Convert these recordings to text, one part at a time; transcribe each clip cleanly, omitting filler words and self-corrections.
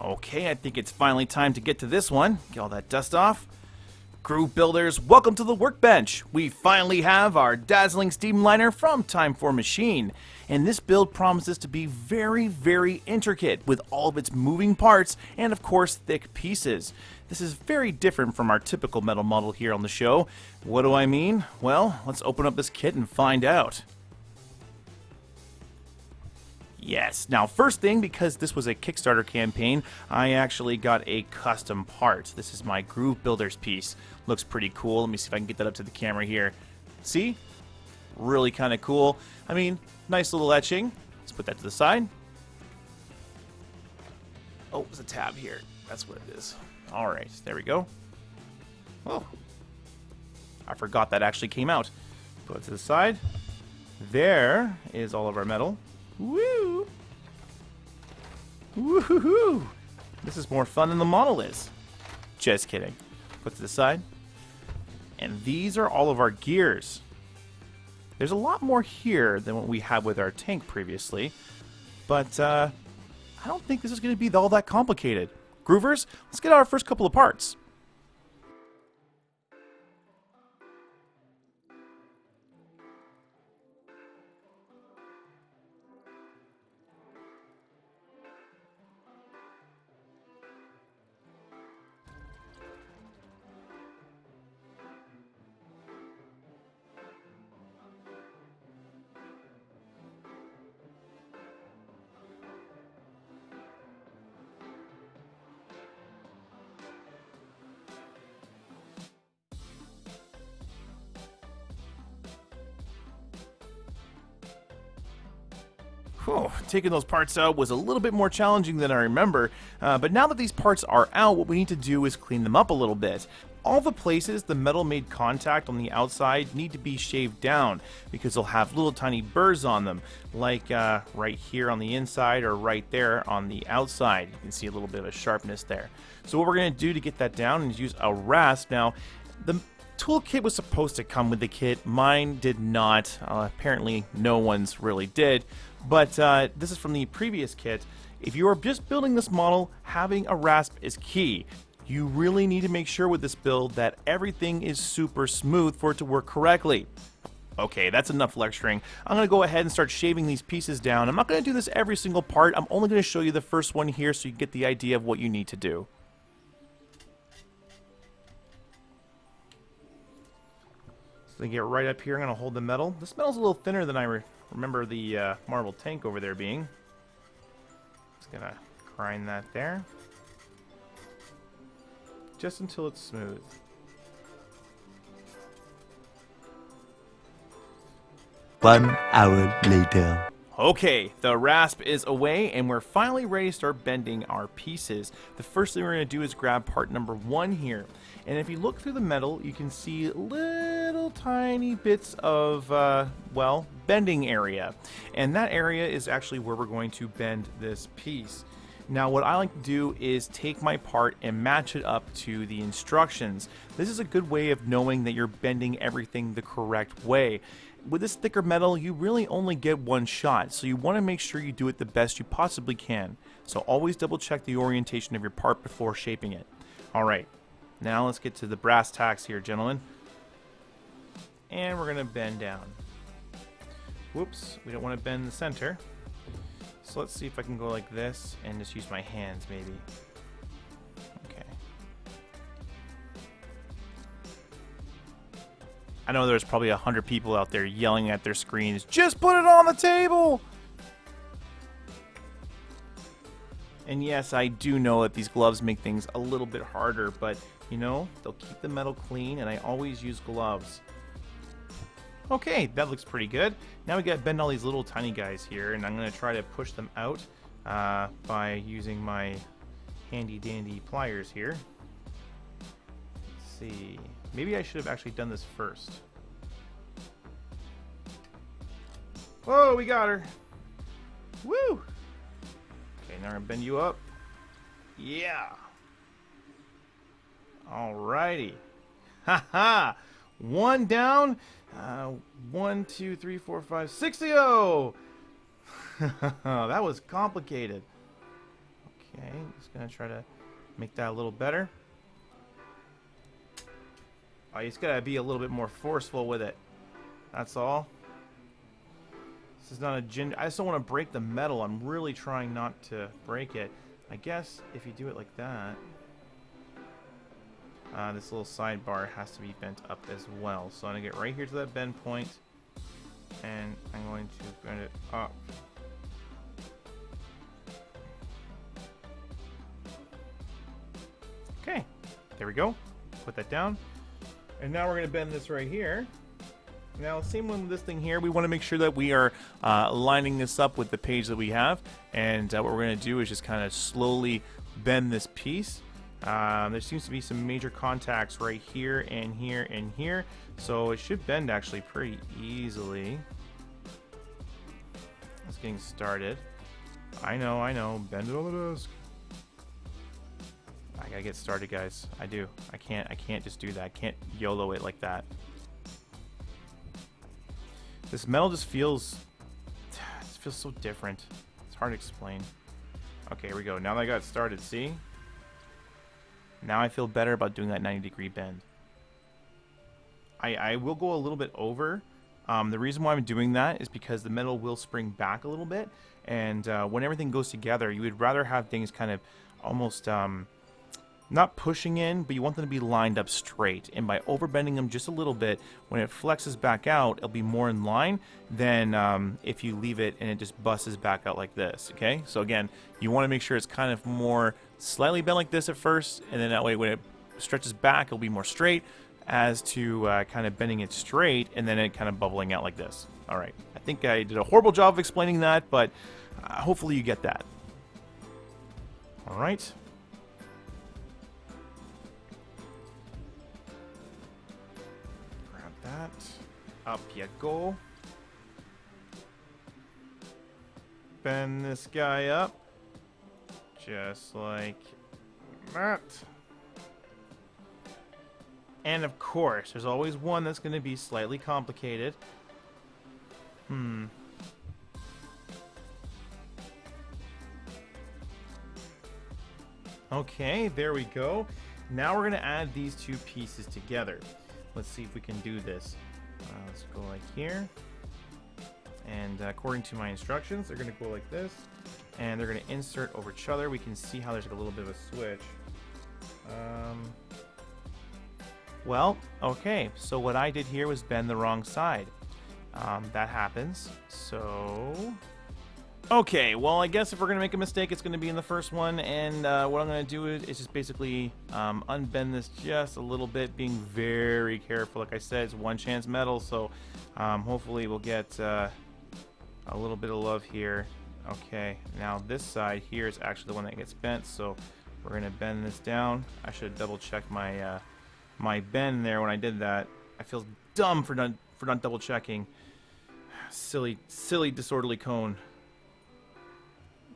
Okay, I think it's finally time to get to this one. Get all that dust off. Groove builders, welcome to the workbench. We finally have our dazzling streamliner from Time for Machine. And this build promises to be very, very intricate with all of its moving parts and of course thick pieces. This is very different from our typical metal model here on the show. What do I mean? Well, let's open up this kit and find out. Yes. Now, first thing, because this was a Kickstarter campaign, I actually got a custom part. This is my Groove Builders piece. Looks pretty cool. Let me see if I can get that up to the camera here. See? Really kind of cool. I mean, nice little etching. Let's put that to the side. Oh, there's a tab here. That's what it is. All right, there we go. Oh, I forgot that actually came out. Put it to the side. There is all of our metal. Woo! Woohoo! This is more fun than the model is. Just kidding. Put to the side. And these are all of our gears. There's a lot more here than what we had with our tank previously, but I don't think this is going to be all that complicated. Groovers, let's get our first couple of parts. Whew, taking those parts out was a little bit more challenging than I remember, but now that these parts are out, what we need to do is clean them up a little bit. All the places the metal made contact on the outside need to be shaved down because they'll have little tiny burrs on them, like right here on the inside or right there on the outside. You can see a little bit of a sharpness there. So what we're going to do to get that down is use a rasp. Now, the toolkit was supposed to come with the kit. Mine did not. Apparently, no one's really did. But this is from the previous kit. If you are just building this model, having a rasp is key. You really need to make sure with this build that everything is super smooth for it to work correctly. Okay, that's enough lecturing. I'm going to go ahead and start shaving these pieces down. I'm not going to do this every single part. I'm only going to show you the first one here so you get the idea of what you need to do. So to get right up here, I'm going to hold the metal. This metal's a little thinner than I remember the marble tank over there being. Just going to grind that there. Just until it's smooth. One hour later. Okay, the rasp is away and we're finally ready to start bending our pieces. The first thing we're going to do is grab part number 1 here. And if you look through the metal, you can see little tiny bits of, well, bending area. And that area is actually where we're going to bend this piece. Now what I like to do is take my part and match it up to the instructions. This is a good way of knowing that you're bending everything the correct way. With this thicker metal, you really only get one shot, so you want to make sure you do it the best you possibly can. So always double check the orientation of your part before shaping it. Alright, now let's get to the brass tacks here, gentlemen. And we're going to bend down. Whoops, we don't want to bend the center. So let's see if I can go like this and just use my hands maybe. Okay. I know there's probably 100 people out there yelling at their screens, just put it on the table! And yes, I do know that these gloves make things a little bit harder, but you know, they'll keep the metal clean and I always use gloves. Okay, that looks pretty good. Now we got to bend all these little tiny guys here, and I'm going to try to push them out by using my handy dandy pliers here. Let's see. Maybe I should have actually done this first. Whoa, we got her. Woo! Okay, now we're going to bend you up. Yeah. Alrighty. Haha! One down. 1, 2, 3, 4, 5, 6-0! That was complicated. Okay, just gonna try to make that a little better. Oh, you just gotta be a little bit more forceful with it. That's all. This is not a ginger. I just don't want to break the metal. I'm really trying not to break it. I guess if you do it like that, this little sidebar has to be bent up as well. So I'm gonna get right here to that bend point, and I'm going to bend it up. Okay, there we go. Put that down. And now we're going to bend this right here. Now, same one with this thing here. We want to make sure that we are lining this up with the page that we have. And what we're going to do is just kind of slowly bend this piece. There seems to be some major contacts right here and here and here. So it should bend actually pretty easily. It's getting started. I know. Bend it on the desk. I gotta get started, guys. I do. I can't just do that. I can't YOLO it like that. This metal just feels so different. It's hard to explain. Okay, here we go. Now that I got started, see? Now I feel better about doing that 90-degree bend. I will go a little bit over. The reason why I'm doing that is because the metal will spring back a little bit, and when everything goes together, you would rather have things kind of almost not pushing in, but you want them to be lined up straight. And by overbending them just a little bit, when it flexes back out, it'll be more in line than if you leave it and it just busts back out like this, okay? So again, you want to make sure it's kind of more slightly bent like this at first, and then that way when it stretches back, it'll be more straight, as to kind of bending it straight, and then it kind of bubbling out like this. All right, I think I did a horrible job of explaining that, but hopefully you get that. All right. That. Up you go. Bend this guy up. Just like that. And of course, there's always one that's going to be slightly complicated. Okay, there we go. Now we're going to add these two pieces together. Let's see if we can do this. Let's go like here. And according to my instructions, they're going to go like this. And they're going to insert over each other. We can see how there's like a little bit of a switch. Well, okay. So what I did here was bend the wrong side. That happens. So... Okay, well, I guess if we're going to make a mistake, it's going to be in the first one, and what I'm going to do is just basically unbend this just a little bit, being very careful. Like I said, it's one chance metal, so hopefully we'll get a little bit of love here. Okay, now this side here is actually the one that gets bent, so we're going to bend this down. I should double check my my bend there when I did that. I feel dumb for not double checking. Silly disorderly cone.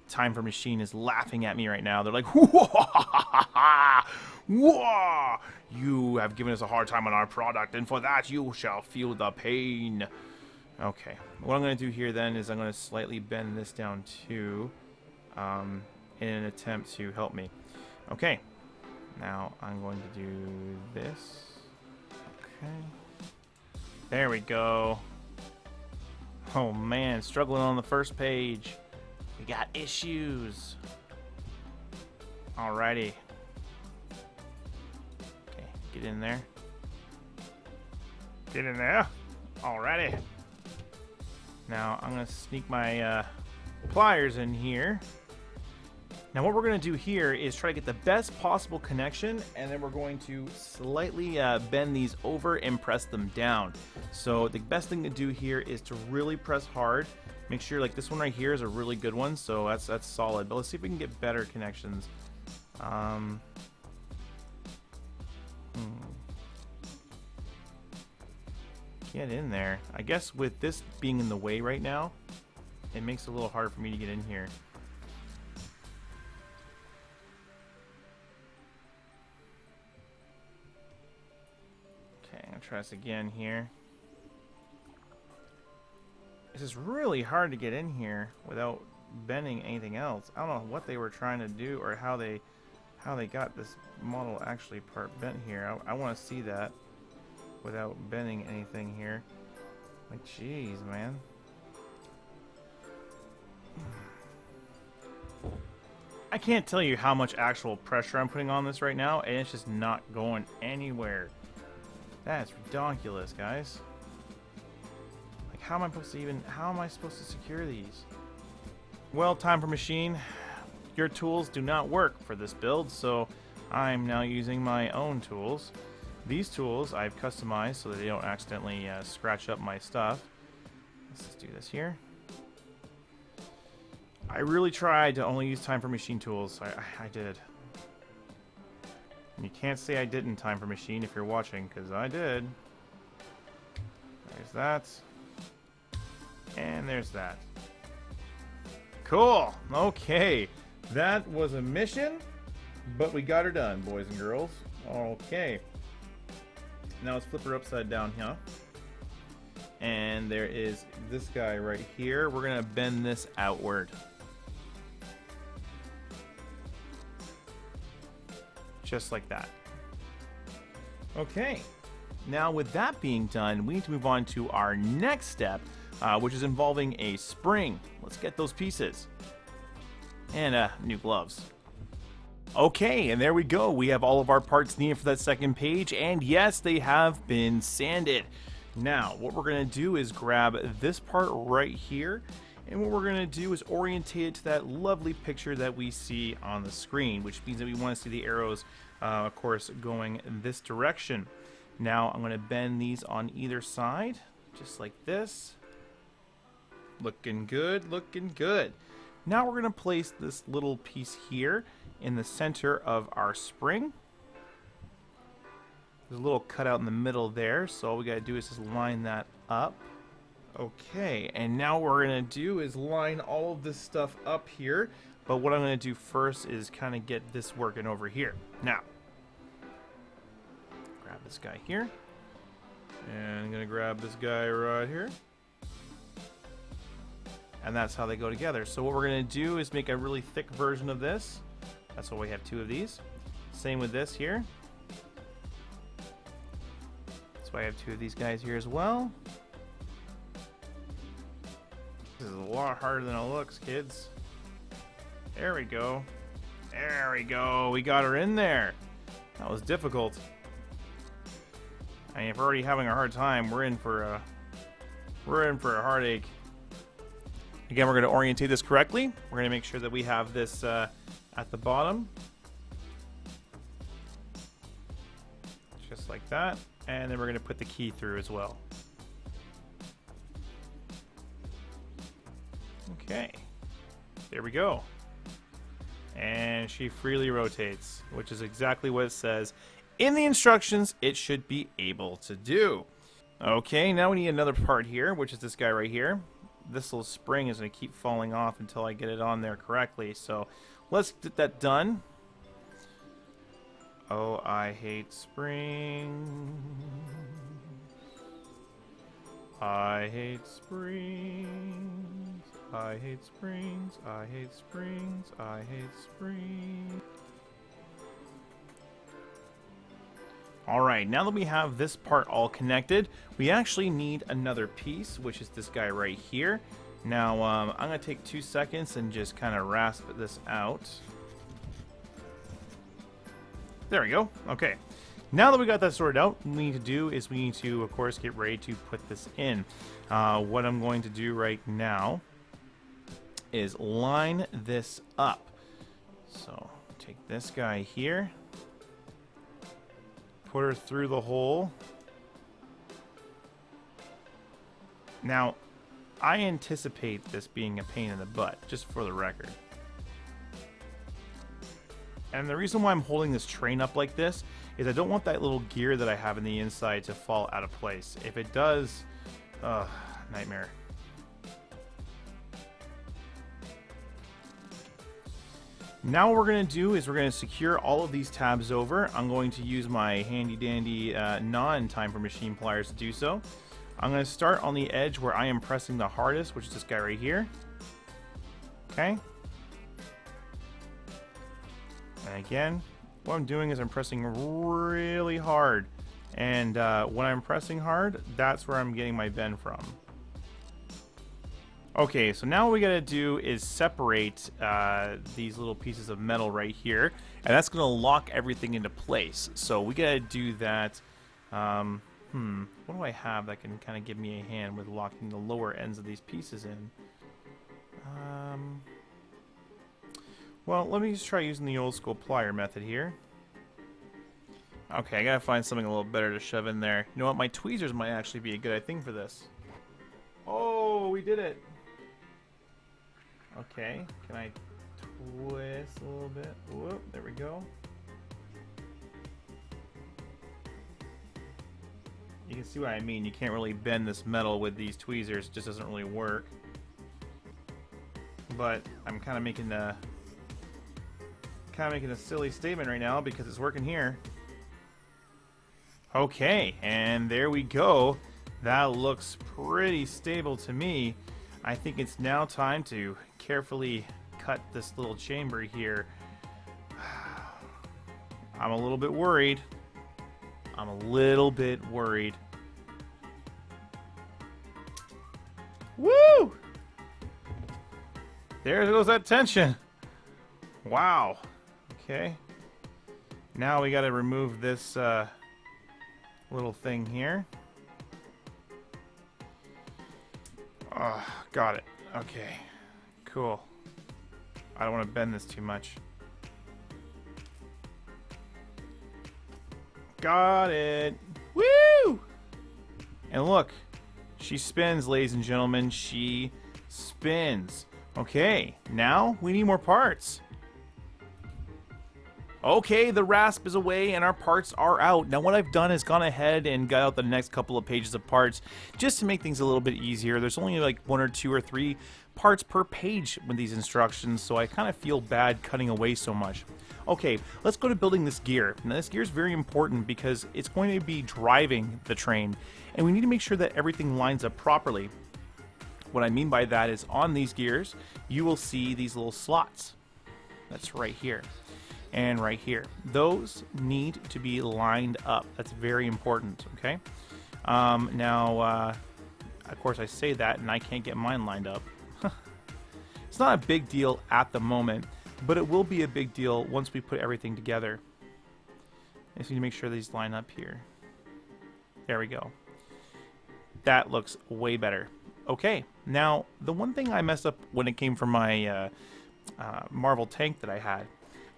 Time for Machine is laughing at me right now. They're like, whoa, you have given us a hard time on our product, and for that you shall feel the pain. Okay, what I'm going to do here then is I'm going to slightly bend this down too, in an attempt to help me. Okay, now I'm going to do this. Okay, there we go. Oh man, struggling on the first page. We got issues. Alrighty. Okay, get in there. Get in there. Alrighty. Now I'm gonna sneak my pliers in here. Now what we're gonna do here is try to get the best possible connection, and then we're going to slightly bend these over and press them down. So the best thing to do here is to really press hard. Make sure like this one right here is a really good one, so that's solid. But let's see if we can get better connections. Get in there. I guess with this being in the way right now, it makes it a little hard for me to get in here. Okay, I'm gonna try this again here. This is really hard to get in here without bending anything else. I don't know what they were trying to do or how they got this model actually part bent here. I want to see that without bending anything here. Like, jeez, man. I can't tell you how much actual pressure I'm putting on this right now, and it's just not going anywhere. That's ridiculous, guys. Like, how am I supposed to secure these? Well, time for machine. Your tools do not work for this build, so I'm now using my own tools. These tools I've customized so that they don't accidentally scratch up my stuff. Let's just do this here. I really tried to only use time for machine tools. I did. And you can't say I didn't time for machine if you're watching, because I did. There's that. And there's that. Cool. Okay. That was a mission, but we got her done, boys and girls. Okay. Now let's flip her upside down here. And there is this guy right here. We're going to bend this outward. Just like that. Okay. Now with that being done, we need to move on to our next step, which is involving a spring. Let's get those pieces. And new gloves. Okay, and there we go. We have all of our parts needed for that second page, and yes, they have been sanded. Now, what we're going to do is grab this part right here, and what we're going to do is orientate it to that lovely picture that we see on the screen, which means that we want to see the arrows, of course, going in this direction. Now, I'm going to bend these on either side, just like this. Looking good, looking good. Now we're going to place this little piece here in the center of our spring. There's a little cutout in the middle there, so all we got to do is just line that up. Okay, and now what we're going to do is line all of this stuff up here, but what I'm going to do first is kind of get this working over here. Now, grab this guy here, and I'm going to grab this guy right here. And that's how they go together. So what we're going to do is make a really thick version of this. That's why we have two of these. Same with this here. That's why I have two of these guys here as well. This is a lot harder than it looks, kids. There we go. There we go. We got her in there. That was difficult. I mean, if we're already having a hard time, we're in for a heartache. Again, we're going to orientate this correctly. We're going to make sure that we have this at the bottom. Just like that. And then we're going to put the key through as well. Okay. There we go. And she freely rotates, which is exactly what it says in the instructions it should be able to do. Okay, now we need another part here, which is this guy right here. This little spring is going to keep falling off until I get it on there correctly. So let's get that done. Oh, I hate springs. I hate springs. I hate springs. I hate springs. I hate springs. Alright, now that we have this part all connected, we actually need another piece, which is this guy right here. Now, I'm going to take 2 seconds and just kind of rasp this out. There we go. Okay. Now that we got that sorted out, what we need to do is we need to, of course, get ready to put this in. What I'm going to do right now is line this up. So, take this guy here. Put her through the hole. Now, I anticipate this being a pain in the butt, just for the record. And the reason why I'm holding this train up like this is I don't want that little gear that I have in the inside to fall out of place. If it does, nightmare. Now what we're going to do is we're going to secure all of these tabs over. I'm going to use my handy dandy non-time for machine pliers to do so. I'm going to start on the edge where I am pressing the hardest, which is this guy right here. Okay. And again, what I'm doing is I'm pressing really hard. And when I'm pressing hard, that's where I'm getting my bend from. Okay, so now what we gotta do is separate these little pieces of metal right here, and that's gonna lock everything into place. So we gotta do that. What do I have that can kind of give me a hand with locking the lower ends of these pieces in? Well, let me just try using the old school plier method here. Okay, I gotta find something a little better to shove in there. You know what? My tweezers might actually be a good thing for this. Oh, we did it. Okay, can I twist a little bit? Whoop, there we go. You can see what I mean. You can't really bend this metal with these tweezers. It just doesn't really work. But I'm kind of making a silly statement right now because it's working here. Okay, and there we go. That looks pretty stable to me. I think it's now time to carefully cut this little chamber here. I'm a little bit worried. Woo! There goes that tension. Wow. Okay. Now we got to remove this little thing here. Oh, got it. Okay. Cool. I don't want to bend this too much. Got it. Woo! And look, she spins, ladies and gentlemen. She spins. Okay, now we need more parts. Okay, the rasp is away and our parts are out. Now what I've done is gone ahead and got out the next couple of pages of parts just to make things a little bit easier. There's only like 1 or 2 or 3 parts per page with these instructions, so I kind of feel bad cutting away so much. Okay, let's go to building this gear. Now this gear is very important because it's going to be driving the train, and we need to make sure that everything lines up properly. What I mean by that is on these gears, you will see these little slots. That's right here. And right here. Those need to be lined up. That's very important, okay? Now, of course I say that and I can't get mine lined up. It's not a big deal at the moment, but it will be a big deal once we put everything together. I just need to make sure these line up here. There we go. That looks way better. Okay, now the one thing I messed up when it came from my Marvel tank that I had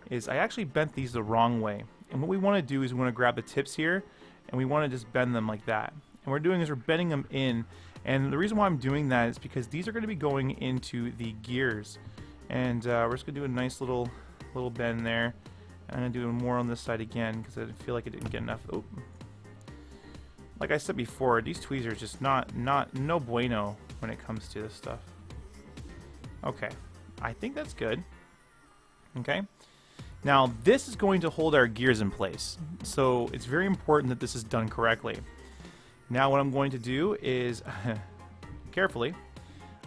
is I actually bent these the wrong way. And what we want to do is we want to grab the tips here and we want to just bend them like that. And what we're doing is we're bending them in. And the reason why I'm doing that is because these are going to be going into the gears. And we're just going to do a nice little bend there. And I'm going to do more on this side again because I feel like I didn't get enough. Oh. Like I said before, these tweezers just no bueno when it comes to this stuff. Okay, I think that's good. Okay. Now, this is going to hold our gears in place, so it's very important that this is done correctly. Now, what I'm going to do is, carefully,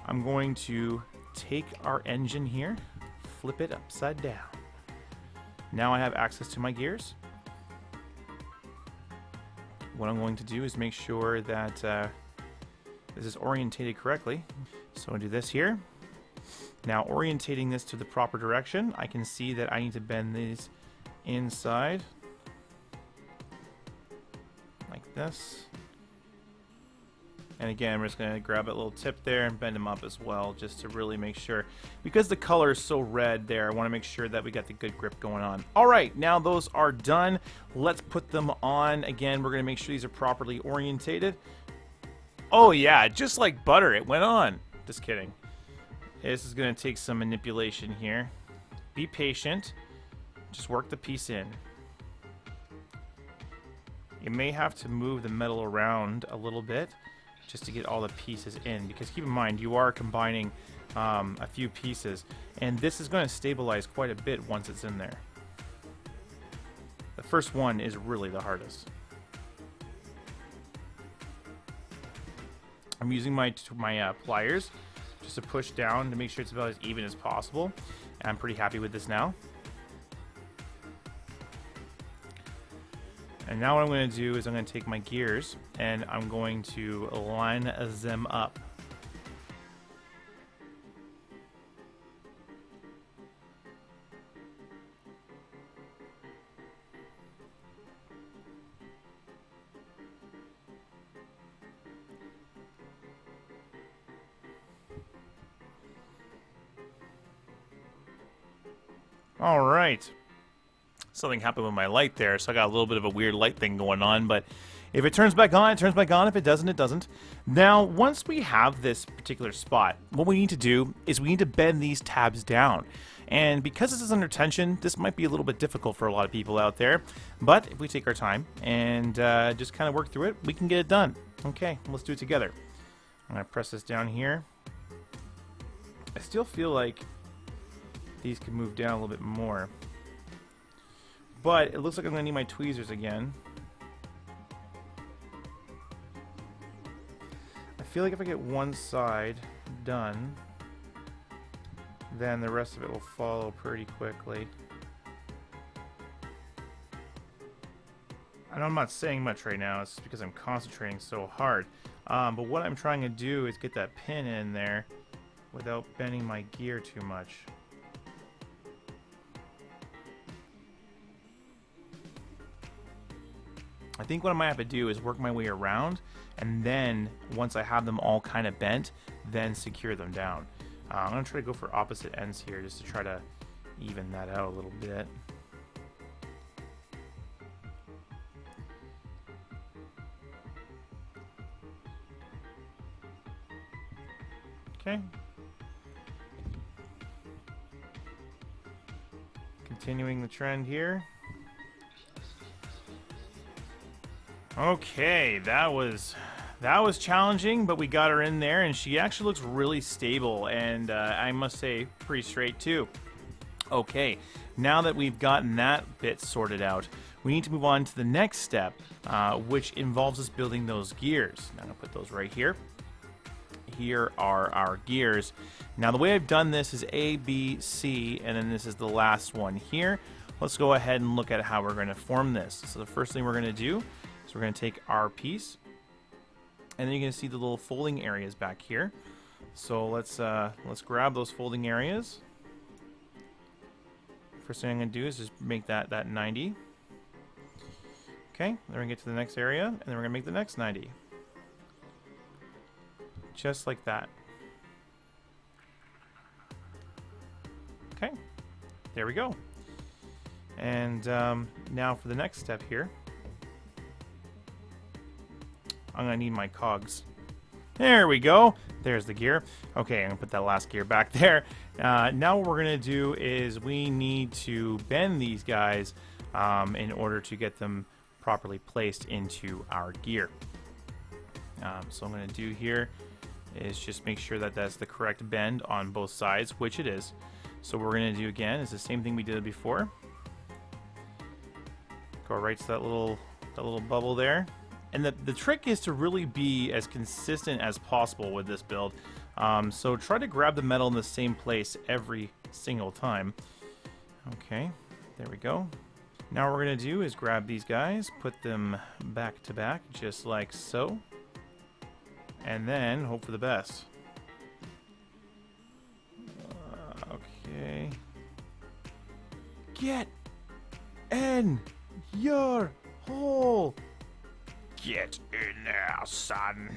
I'm going to take our engine here, flip it upside down. Now I have access to my gears. What I'm going to do is make sure that this is orientated correctly. So I'll do this here. Now, orientating this to the proper direction, I can see that I need to bend these inside like this. And again, I'm just going to grab a little tip there and bend them up as well, just to really make sure. Because the color is so red there, I want to make sure that we got the good grip going on. All right, now those are done. Let's put them on. Again, we're going to make sure these are properly orientated. Oh yeah, just like butter, it went on. Just kidding. This is going to take some manipulation here. Be patient. Just work the piece in. You may have to move the metal around a little bit just to get all the pieces in, because keep in mind you are combining a few pieces, and this is going to stabilize quite a bit once it's in there. The first one is really the hardest. I'm using my pliers just to push down to make sure it's about as even as possible. And I'm pretty happy with this now. And now what I'm going to do is I'm going to take my gears and I'm going to line them up. All right. Something happened with my light there, so I got a little bit of a weird light thing going on, but if it turns back on, it turns back on. If it doesn't, it doesn't. Now, once we have this particular spot, what we need to do is we need to bend these tabs down. And because this is under tension, this might be a little bit difficult for a lot of people out there, but if we take our time and just kind of work through it, we can get it done. Okay, let's do it together. I'm going to press this down here. I still feel like these can move down a little bit more. But it looks like I'm going to need my tweezers again. I feel like if I get one side done, then the rest of it will follow pretty quickly. I know I'm not saying much right now, it's because I'm concentrating so hard. But what I'm trying to do is get that pin in there without bending my gear too much. I think what I might have to do is work my way around, and then once I have them all kind of bent, then secure them down. I'm going to try to go for opposite ends here just to try to even that out a little bit. Okay. Continuing the trend here. Okay, that was challenging, but we got her in there, and she actually looks really stable, and I must say, pretty straight too. Okay, now that we've gotten that bit sorted out, we need to move on to the next step, which involves us building those gears. Now I'm going to put those right here. Here are our gears. Now the way I've done this is A, B, C, and then this is the last one here. Let's go ahead and look at how we're going to form this. So the first thing we're going to do is we're going to take our piece, and then you're going to see the little folding areas back here. So let's grab those folding areas. First thing I'm going to do is just make that 90. Okay, then we're going to get to the next area, and then we're going to make the next 90. Just like that. Okay, there we go. And now for the next step here, I'm going to need my cogs. There we go. There's the gear. Okay, I'm going to put that last gear back there. Now what we're going to do is we need to bend these guys in order to get them properly placed into our gear. So I'm going to do here is just make sure that that's the correct bend on both sides, which it is. So what we're going to do again is the same thing we did before. Go right to that little bubble there. And the trick is to really be as consistent as possible with this build. So try to grab the metal in the same place every single time. Okay, there we go. Now what we're going to do is grab these guys, put them back to back, just like so. And then hope for the best. Okay. Get in your hole. Get in there, son.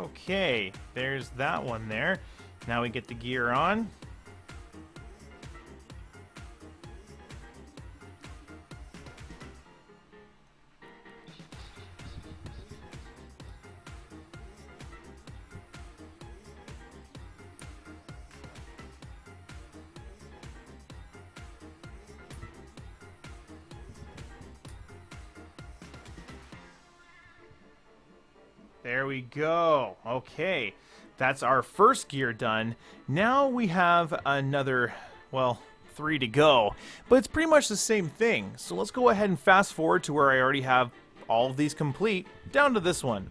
Okay, there's that one there. Now we get the gear on. There we go. Okay, that's our first gear done. Now we have another, well, 3 to go, but it's pretty much the same thing. So let's go ahead and fast forward to where I already have all of these complete, down to this one.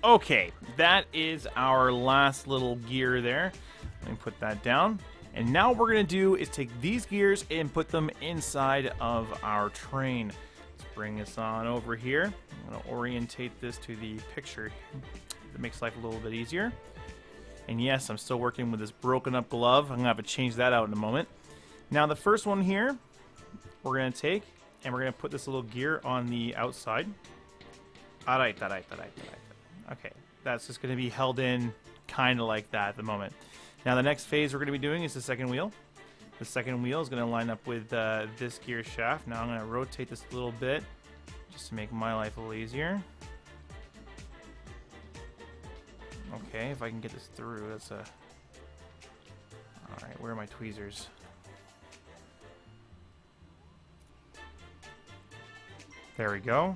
Okay, that is our last little gear there. Let me put that down. And now what we're going to do is take these gears and put them inside of our train. Let's bring this on over here. I'm going to orientate this to the picture. That makes life a little bit easier. And yes, I'm still working with this broken up glove. I'm going to have to change that out in a moment. Now the first one here, we're going to take and we're going to put this little gear on the outside. Alright. Okay, that's just going to be held in kind of like that at the moment. Now the next phase we're going to be doing is the second wheel. The second wheel is going to line up with this gear shaft. Now I'm going to rotate this a little bit just to make my life a little easier. Okay, if I can get this through, that's a... Alright, where are my tweezers? There we go.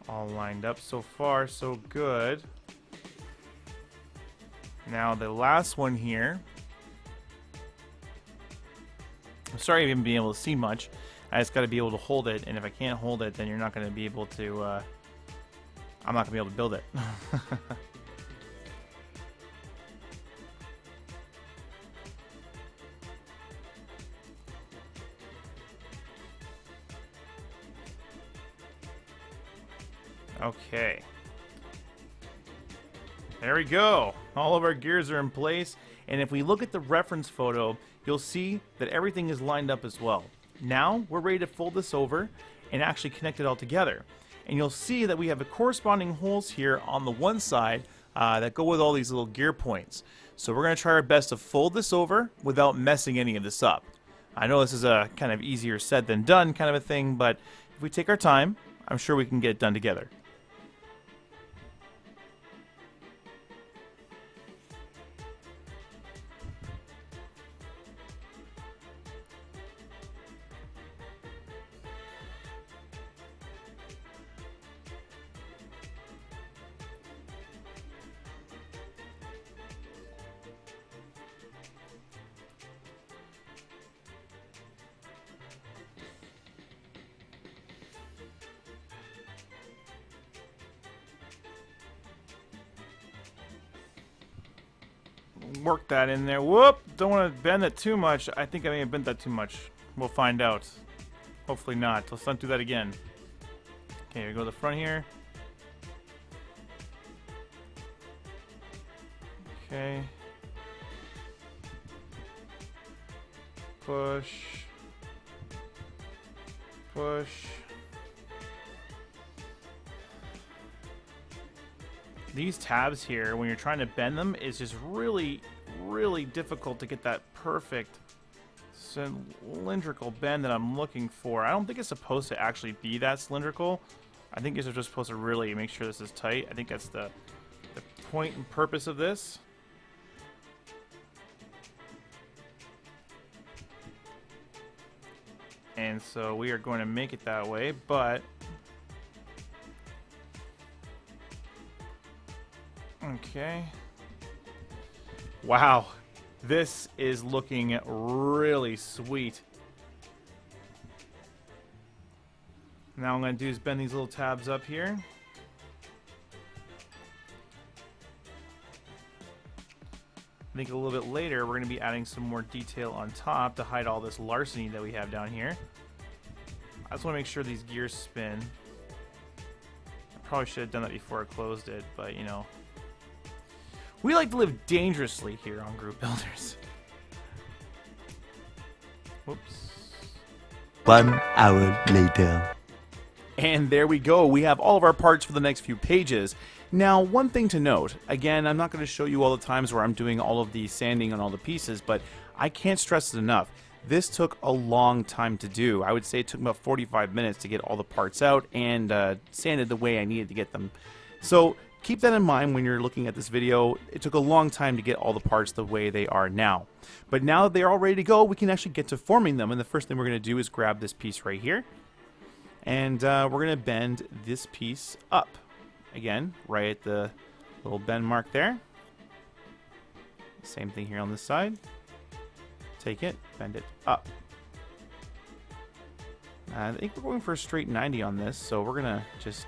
All lined up so far, so good. Now the last one here. I'm sorry I haven't been able to see much. I just got to be able to hold it, and if I can't hold it, then you're not going to be able to. I'm not going to be able to build it. Okay. There we go. All of our gears are in place. And if we look at the reference photo, you'll see that everything is lined up as well. Now we're ready to fold this over and actually connect it all together. And you'll see that we have the corresponding holes here on the one side that go with all these little gear points. So we're going to try our best to fold this over without messing any of this up. I know this is a kind of easier said than done kind of a thing, but if we take our time, I'm sure we can get it done together. Work that in there. Whoop! Don't want to bend it too much. I think I may have bent that too much. We'll find out. Hopefully not. Let's not do that again. Okay, we go to the front here. Okay. Push. Push. These tabs here, when you're trying to bend them, is just really difficult to get that perfect cylindrical bend that I'm looking for. I don't think it's supposed to actually be that cylindrical. I think you're just supposed to really make sure this is tight. I think that's the point and purpose of this. And so we are going to make it that way, but okay. Wow. This is looking really sweet. Now what I'm going to do is bend these little tabs up here. I think a little bit later we're going to be adding some more detail on top to hide all this larceny that we have down here. I just want to make sure these gears spin. I'm Probably should have done that before I closed it, but you know. We like to live dangerously here on Group Builders. Whoops. 1 hour later. And there we go. We have all of our parts for the next few pages. Now, one thing to note. Again, I'm not going to show you all the times where I'm doing all of the sanding on all the pieces, but I can't stress it enough. This took a long time to do. I would say it took about 45 minutes to get all the parts out and sanded the way I needed to get them. So keep that in mind when you're looking at this video. It took a long time to get all the parts the way they are now. But now that they're all ready to go, we can actually get to forming them. And the first thing we're going to do is grab this piece right here. And we're going to bend this piece up. Again, right at the little bend mark there. Same thing here on this side. Take it, bend it up. I think we're going for a straight 90 on this, so we're going to just,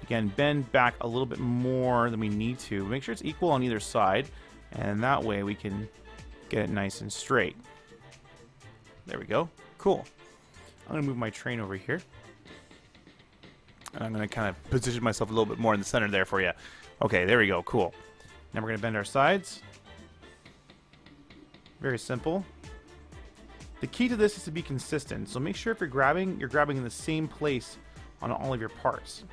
again, bend back a little bit more than we need to. Make sure it's equal on either side, and that way we can get it nice and straight. There we go. Cool. I'm going to move my train over here. And I'm going to kind of position myself a little bit more in the center there for you. Okay, there we go. Cool. Now we're going to bend our sides. Very simple. The key to this is to be consistent. So make sure if you're grabbing in the same place on all of your parts.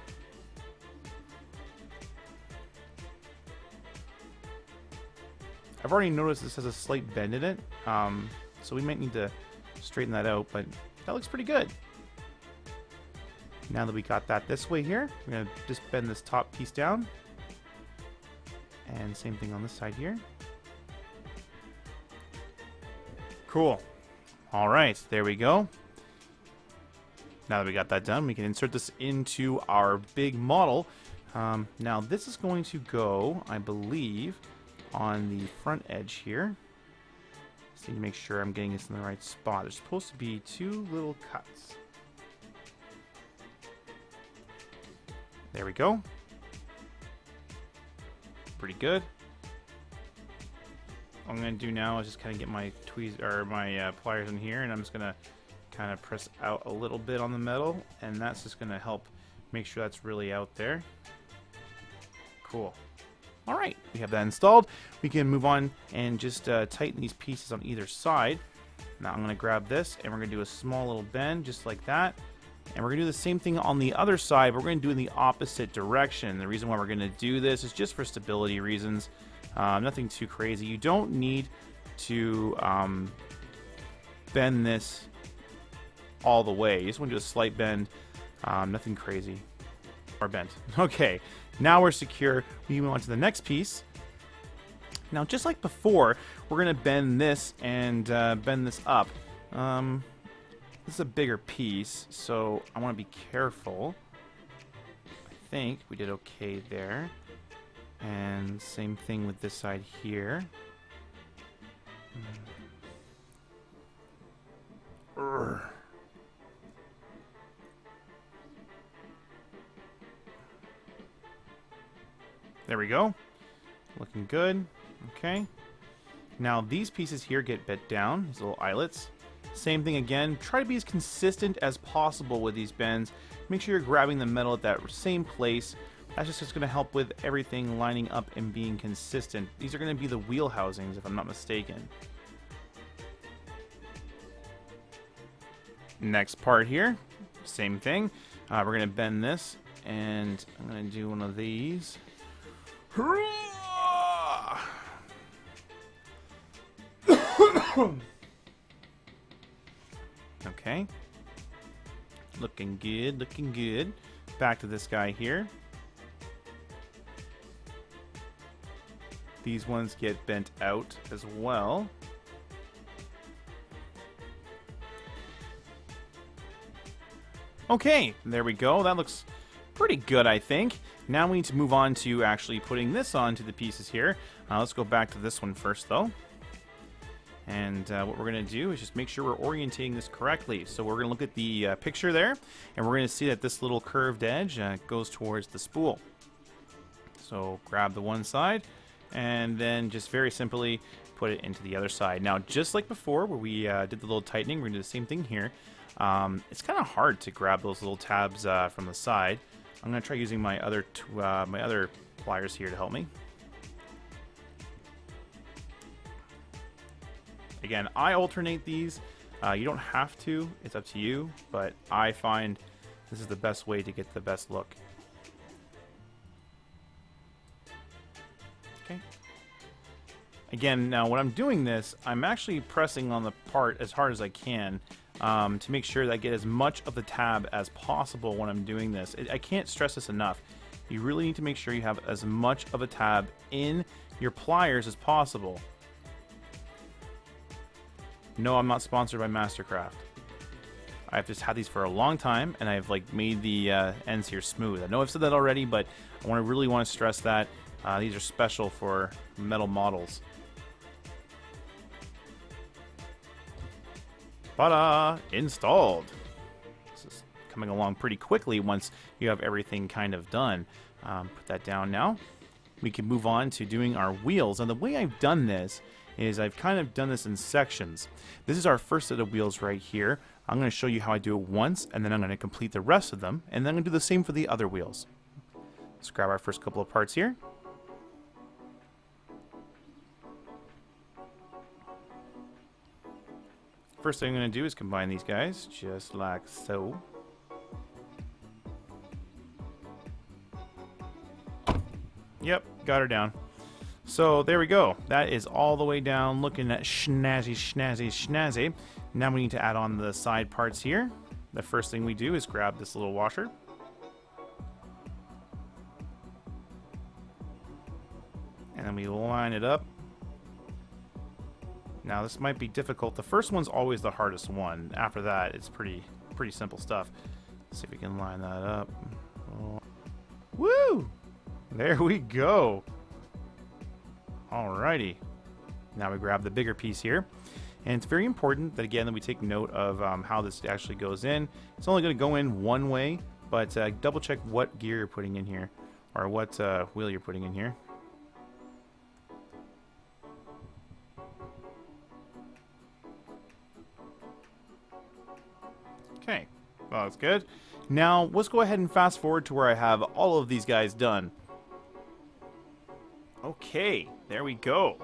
I've already noticed this has a slight bend in it. So we might need to straighten that out, but that looks pretty good. Now that we got that this way here, we're going to just bend this top piece down. And same thing on this side here. Cool. All right, there we go. Now that we got that done, we can insert this into our big model. Now this is going to go, I believe, on the front edge here. Just need to make sure I'm getting this in the right spot. There's supposed to be 2 little cuts. There we go. Pretty good. What I'm going to do now is just kind of get my tweezers or my pliers in here, and I'm just going to kind of press out a little bit on the metal, and that's just going to help make sure that's really out there. Cool. All right, we have that installed. We can move on and just tighten these pieces on either side. Now I'm going to grab this, and we're going to do a small little bend just like that. And we're going to do the same thing on the other side, but we're going to do it in the opposite direction. The reason why we're going to do this is just for stability reasons. Nothing too crazy. You don't need to bend this all the way. You just want to do a slight bend. Nothing crazy. Or bent. Okay, now we're secure. We move on to the next piece. Now, just like before, we're going to bend this and bend this up. This is a bigger piece, so I want to be careful. I think we did okay there. And same thing with this side here. There we go. Looking good. Okay. Now these pieces here get bent down, these little eyelets. Same thing again. Try to be as consistent as possible with these bends. Make sure you're grabbing the metal at that same place. That's just going to help with everything lining up and being consistent. These are going to be the wheel housings, if I'm not mistaken. Next part here, same thing. We're going to bend this, and I'm going to do one of these. Okay. Looking good, looking good. Back to this guy here. These ones get bent out as well. Okay, there we go. That looks pretty good, I think. Now we need to move on to actually putting this onto the pieces here. Let's go back to this one first, though. And what we're going to do is just make sure we're orientating this correctly. So we're going to look at the picture there, and we're going to see that this little curved edge goes towards the spool. So grab the one side, and then just very simply put it into the other side. Now, just like before, where we did the little tightening, we're going to do the same thing here. It's kind of hard to grab those little tabs from the side. I'm going to try using my other pliers here to help me. Again, I alternate these. You don't have to. It's up to you. But I find this is the best way to get the best look. Okay. Again, now when I'm doing this, I'm actually pressing on the part as hard as I can to make sure that I get as much of the tab as possible when I'm doing this. I can't stress this enough. You really need to make sure you have as much of a tab in your pliers as possible. No, I'm not sponsored by Mastercraft. I've just had these for a long time, and I've like made the ends here smooth. I know I've said that already, but I really want to stress that these are special for metal models. Ta-da! Installed. This is coming along pretty quickly once you have everything kind of done. Put that down now. We can move on to doing our wheels. And the way I've done this is I've kind of done this in sections. This is our first set of wheels right here. I'm going to show you how I do it once, and then I'm going to complete the rest of them, and then I'm going to do the same for the other wheels. Let's grab our first couple of parts here. First thing I'm going to do is combine these guys, just like so. Yep, got her down. So there we go. That is all the way down, looking at snazzy, snazzy, snazzy. Now we need to add on the side parts here. The first thing we do is grab this little washer. And then we line it up. Now this might be difficult. The first one's always the hardest one. After that, it's pretty simple stuff. Let's see if we can line that up. Oh. Woo! There we go. Alrighty. Now we grab the bigger piece here. And it's very important that, again, that we take note of how this actually goes in. It's only going to go in one way, but double check what gear you're putting in here, or what wheel you're putting in here. Okay, well, that's good. Now, let's go ahead and fast forward to where I have all of these guys done. Okay, there we go.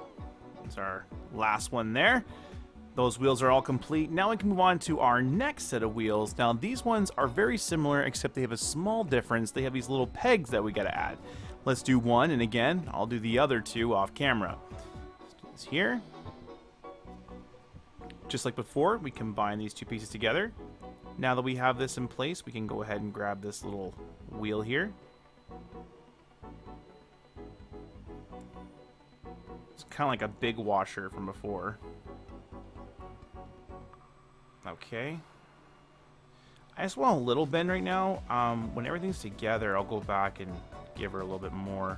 That's our last one there. Those wheels are all complete. Now we can move on to our next set of wheels. Now, these ones are very similar, except they have a small difference. They have these little pegs that we gotta add. Let's do one, and again, I'll do the other two off camera. Let's do this here. Just like before, we combine these two pieces together. Now that we have this in place, we can go ahead and grab this little wheel here. It's kind of like a big washer from before. Okay. I just want a little bend right now. When everything's together, I'll go back and give her a little bit more.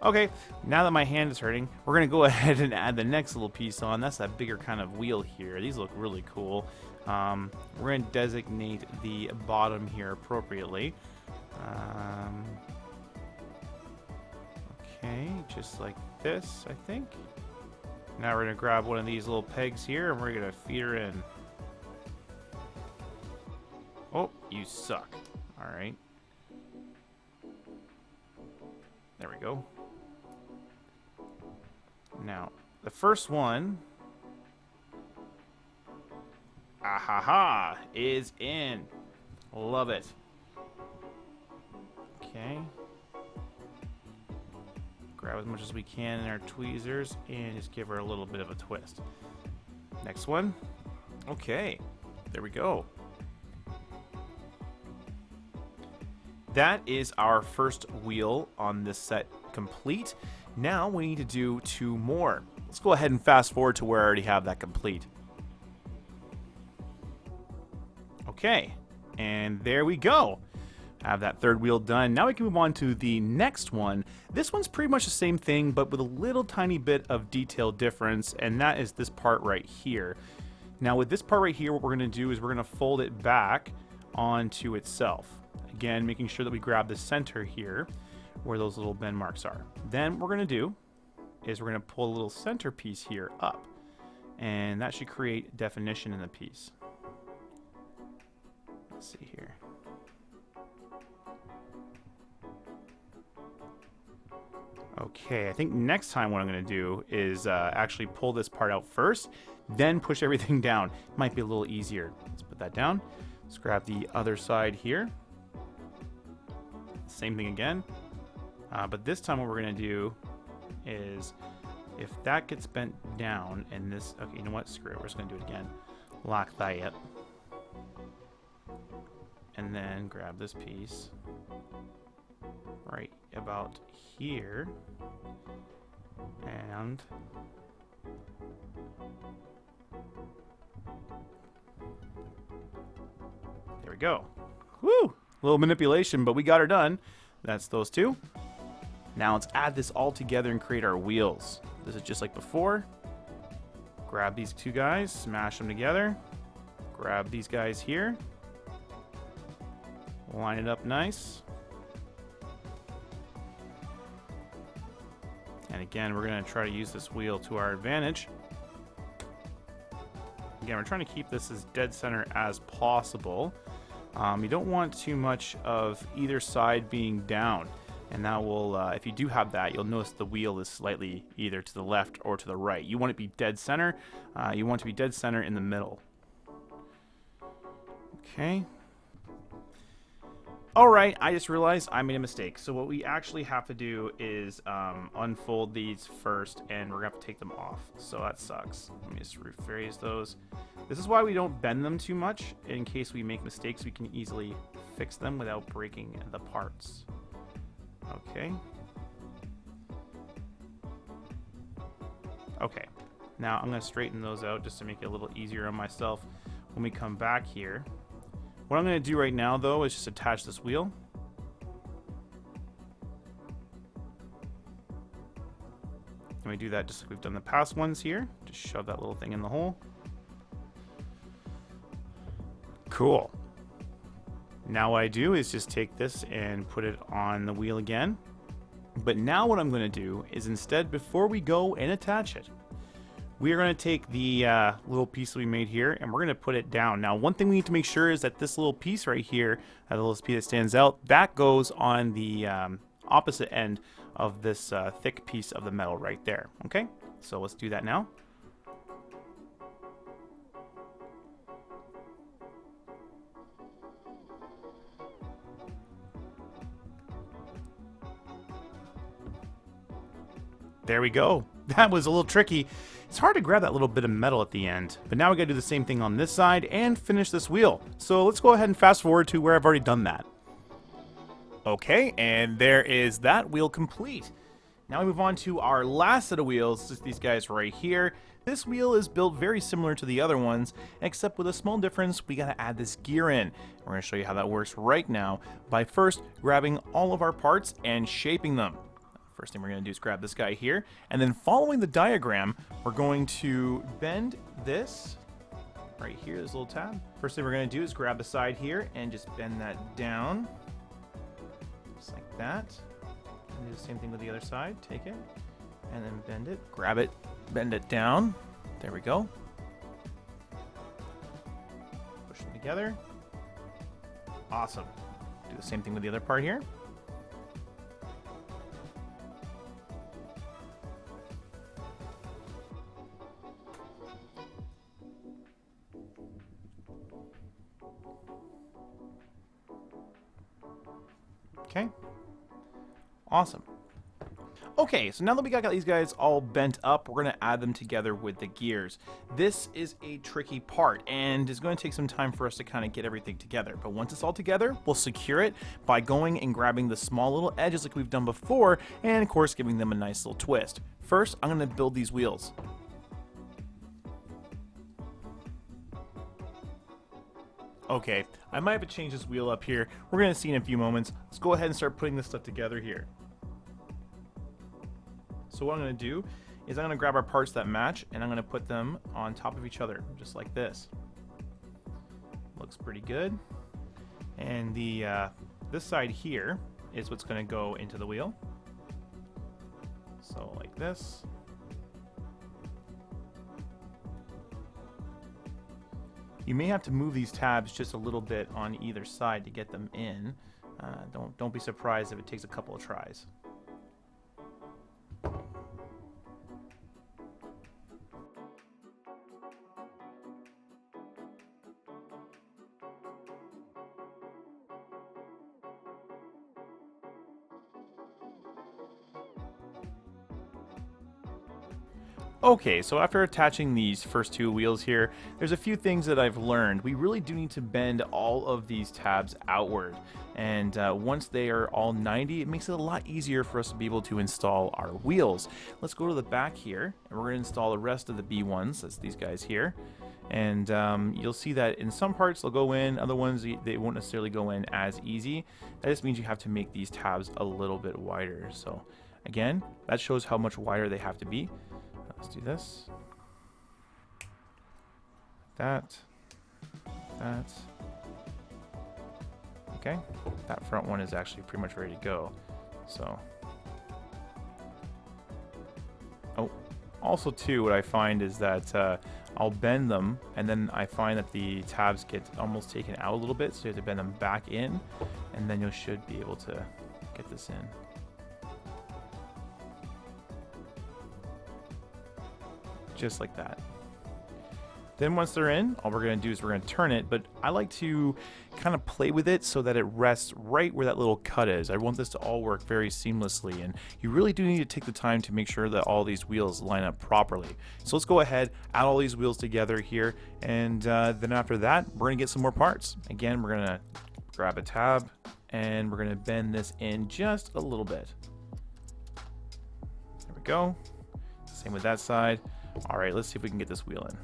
Okay, now that my hand is hurting, we're going to go ahead and add the next little piece on. That's that bigger kind of wheel here. These look really cool. We're going to designate the bottom here appropriately. Okay, just like this, I think. Now we're going to grab one of these little pegs here, and we're going to feed her in. Oh, you suck. All right. There we go. Now, the first one, is in. Love it. Okay. Grab as much as we can in our tweezers and just give her a little bit of a twist. Next one. Okay. There we go. That is our first wheel on this set complete. Now we need to do two more. Let's go ahead and fast forward to where I already have that complete. Okay, and there we go. Have that third wheel done. Now we can move on to the next one. This one's pretty much the same thing, but with a little tiny bit of detail difference, and that is this part right here. Now with this part right here, what we're gonna do is we're gonna fold it back onto itself. Again, making sure that we grab the center here where those little bend marks are. Then what we're going to do is we're going to pull a little center piece here up, and that should create definition in the piece. Let's see here. Okay, I think next time what I'm going to do is actually pull this part out first, then push everything down. Might be a little easier. Let's put that down. Let's grab the other side here. Same thing again. But this time what we're going to do is, if that gets bent down and this... Okay, you know what? Screw it. We're just going to do it again. Lock that up. And then grab this piece right about here. And there we go. Woo! A little manipulation, but we got her done. That's those two. Now let's add this all together and create our wheels. This is just like before. Grab these two guys, smash them together. Grab these guys here. Line it up nice. And again, we're going to try to use this wheel to our advantage. Again, we're trying to keep this as dead center as possible. You don't want too much of either side being down. And that will, if you do have that, you'll notice the wheel is slightly either to the left or to the right. You want it to be dead center. You want it to be dead center in the middle. Okay. Alright, I just realized I made a mistake. So what we actually have to do is unfold these first, and we're going to have to take them off. So that sucks. Let me just rephrase those. This is why we don't bend them too much. In case we make mistakes, we can easily fix them without breaking the parts. Okay. Okay. Now I'm going to straighten those out just to make it a little easier on myself when we come back here. What I'm going to do right now, though, is just attach this wheel. And we do that just like we've done the past ones here. Just shove that little thing in the hole. Cool. Now what I do is just take this and put it on the wheel again. But now what I'm going to do is instead, before we go and attach it, we are going to take the little piece that we made here, and we're going to put it down. Now, one thing we need to make sure is that this little piece right here, the little piece that stands out, that goes on the opposite end of this thick piece of the metal right there. Okay, so let's do that now. There we go. That was a little tricky. It's hard to grab that little bit of metal at the end, but now we gotta do the same thing on this side and finish this wheel. So let's go ahead and fast forward to where I've already done that. Okay, and there is that wheel complete. Now we move on to our last set of wheels, just these guys right here. This wheel is built very similar to the other ones, except with a small difference. We gotta add this gear in. We're gonna show you how that works right now by first grabbing all of our parts and shaping them. First thing we're going to do is grab this guy here, and then following the diagram, we're going to bend this right here, this little tab. First thing we're going to do is grab the side here and just bend that down, just like that. And do the same thing with the other side. Take it, and then bend it, grab it, bend it down. There we go. Push them together. Awesome. Do the same thing with the other part here. Okay. Awesome. Okay, so now that we got these guys all bent up, we're going to add them together with the gears. This is a tricky part, and it's going to take some time for us to kind of get everything together. But once it's all together, we'll secure it by going and grabbing the small little edges like we've done before, and of course giving them a nice little twist. First, I'm going to build these wheels. Okay, I might have to change this wheel up here. We're going to see in a few moments. Let's go ahead and start putting this stuff together here. So what I'm going to do is I'm going to grab our parts that match, and I'm going to put them on top of each other, just like this. Looks pretty good. And the this side here is what's going to go into the wheel. So like this. You may have to move these tabs just a little bit on either side to get them in. Don't be surprised if it takes a couple of tries. Okay, so after attaching these first two wheels here, there's a few things that I've learned. We really do need to bend all of these tabs outward. And once they are all 90, it makes it a lot easier for us to be able to install our wheels. Let's go to the back here, and we're going to install the rest of the B1s. That's these guys here. And you'll see that in some parts they'll go in, other ones they won't necessarily go in as easy. That just means you have to make these tabs a little bit wider. So again, that shows how much wider they have to be. Let's do this. That. Okay, that front one is actually pretty much ready to go. So, oh, also too, what I find is that I'll bend them, and then I find that the tabs get almost taken out a little bit, so you have to bend them back in, and then you should be able to get this in. Just like that. Then once they're in, all we're going to do is we're going to turn it, but I like to kind of play with it so that it rests right where that little cut is. I want this to all work very seamlessly, and you really do need to take the time to make sure that all these wheels line up properly. So let's go ahead, add all these wheels together here, and then after that, we're going to get some more parts. Again, we're going to grab a tab, and we're going to bend this in just a little bit. There we go. Same with that side. All right, let's see if we can get this wheel in.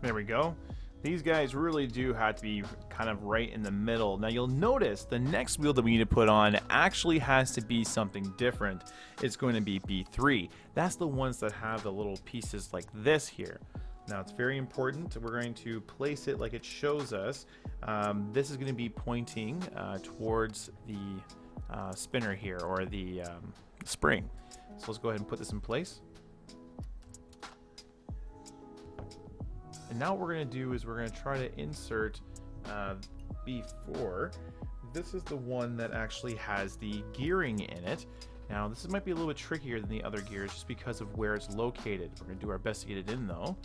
There we go. These guys really do have to be kind of right in the middle. Now you'll notice the next wheel that we need to put on actually has to be something different. It's going to be B3. That's the ones that have the little pieces like this here. Now it's very important. We're going to place it like it shows us. This is going to be pointing towards the spinner here, or the spring. So let's go ahead and put this in place. And now what we're going to do is we're going to try to insert B4. This is the one that actually has the gearing in it. Now this might be a little bit trickier than the other gears just because of where it's located. We're going to do our best to get it in though.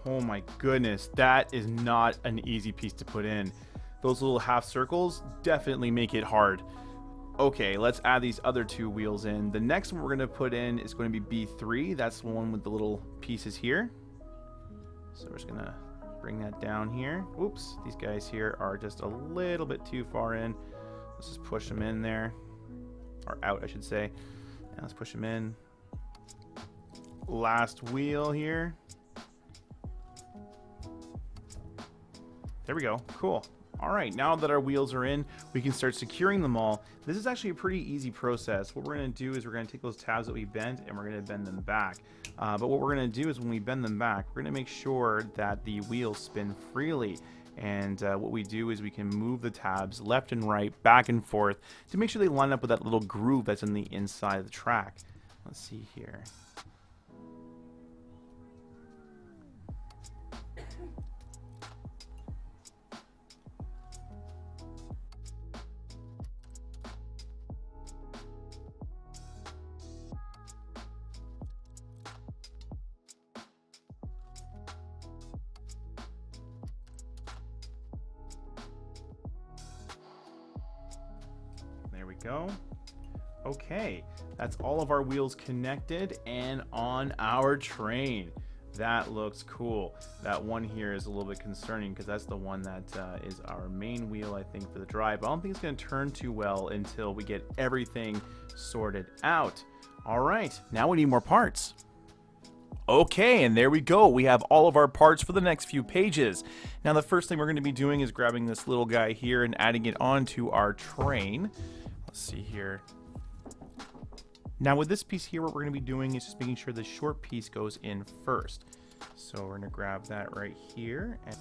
Oh my goodness, that is not an easy piece to put in. Those little half circles definitely make it hard. Okay, let's add these other two wheels in. The next one we're going to put in is going to be B3. That's the one with the little pieces here. So we're just going to bring that down here. Oops, these guys here are just a little bit too far in. Let's just push them in there. Or out, I should say. And let's push them in. Last wheel here. There we go. Cool. All right, now that our wheels are in, we can start securing them all. This is actually a pretty easy process. What we're going to do is we're going to take those tabs that we bent and we're going to bend them back. But what we're going to do is when we bend them back, we're going to make sure that the wheels spin freely. And what we do is we can move the tabs left and right, back and forth, to make sure they line up with that little groove that's in the inside of the track. Let's see here. There we go. Okay, that's all of our wheels connected and on our train. That looks cool. That one here is a little bit concerning because that's the one that is our main wheel, I think, for the drive. I don't think it's going to turn too well until we get everything sorted out. All right, now we need more parts. Okay, and there we go. We have all of our parts for the next few pages. Now the first thing we're going to be doing is grabbing this little guy here and adding it onto our train. Let's see here. Now with this piece here, what we're going to be doing is just making sure the short piece goes in first. So we're going to grab that right here. And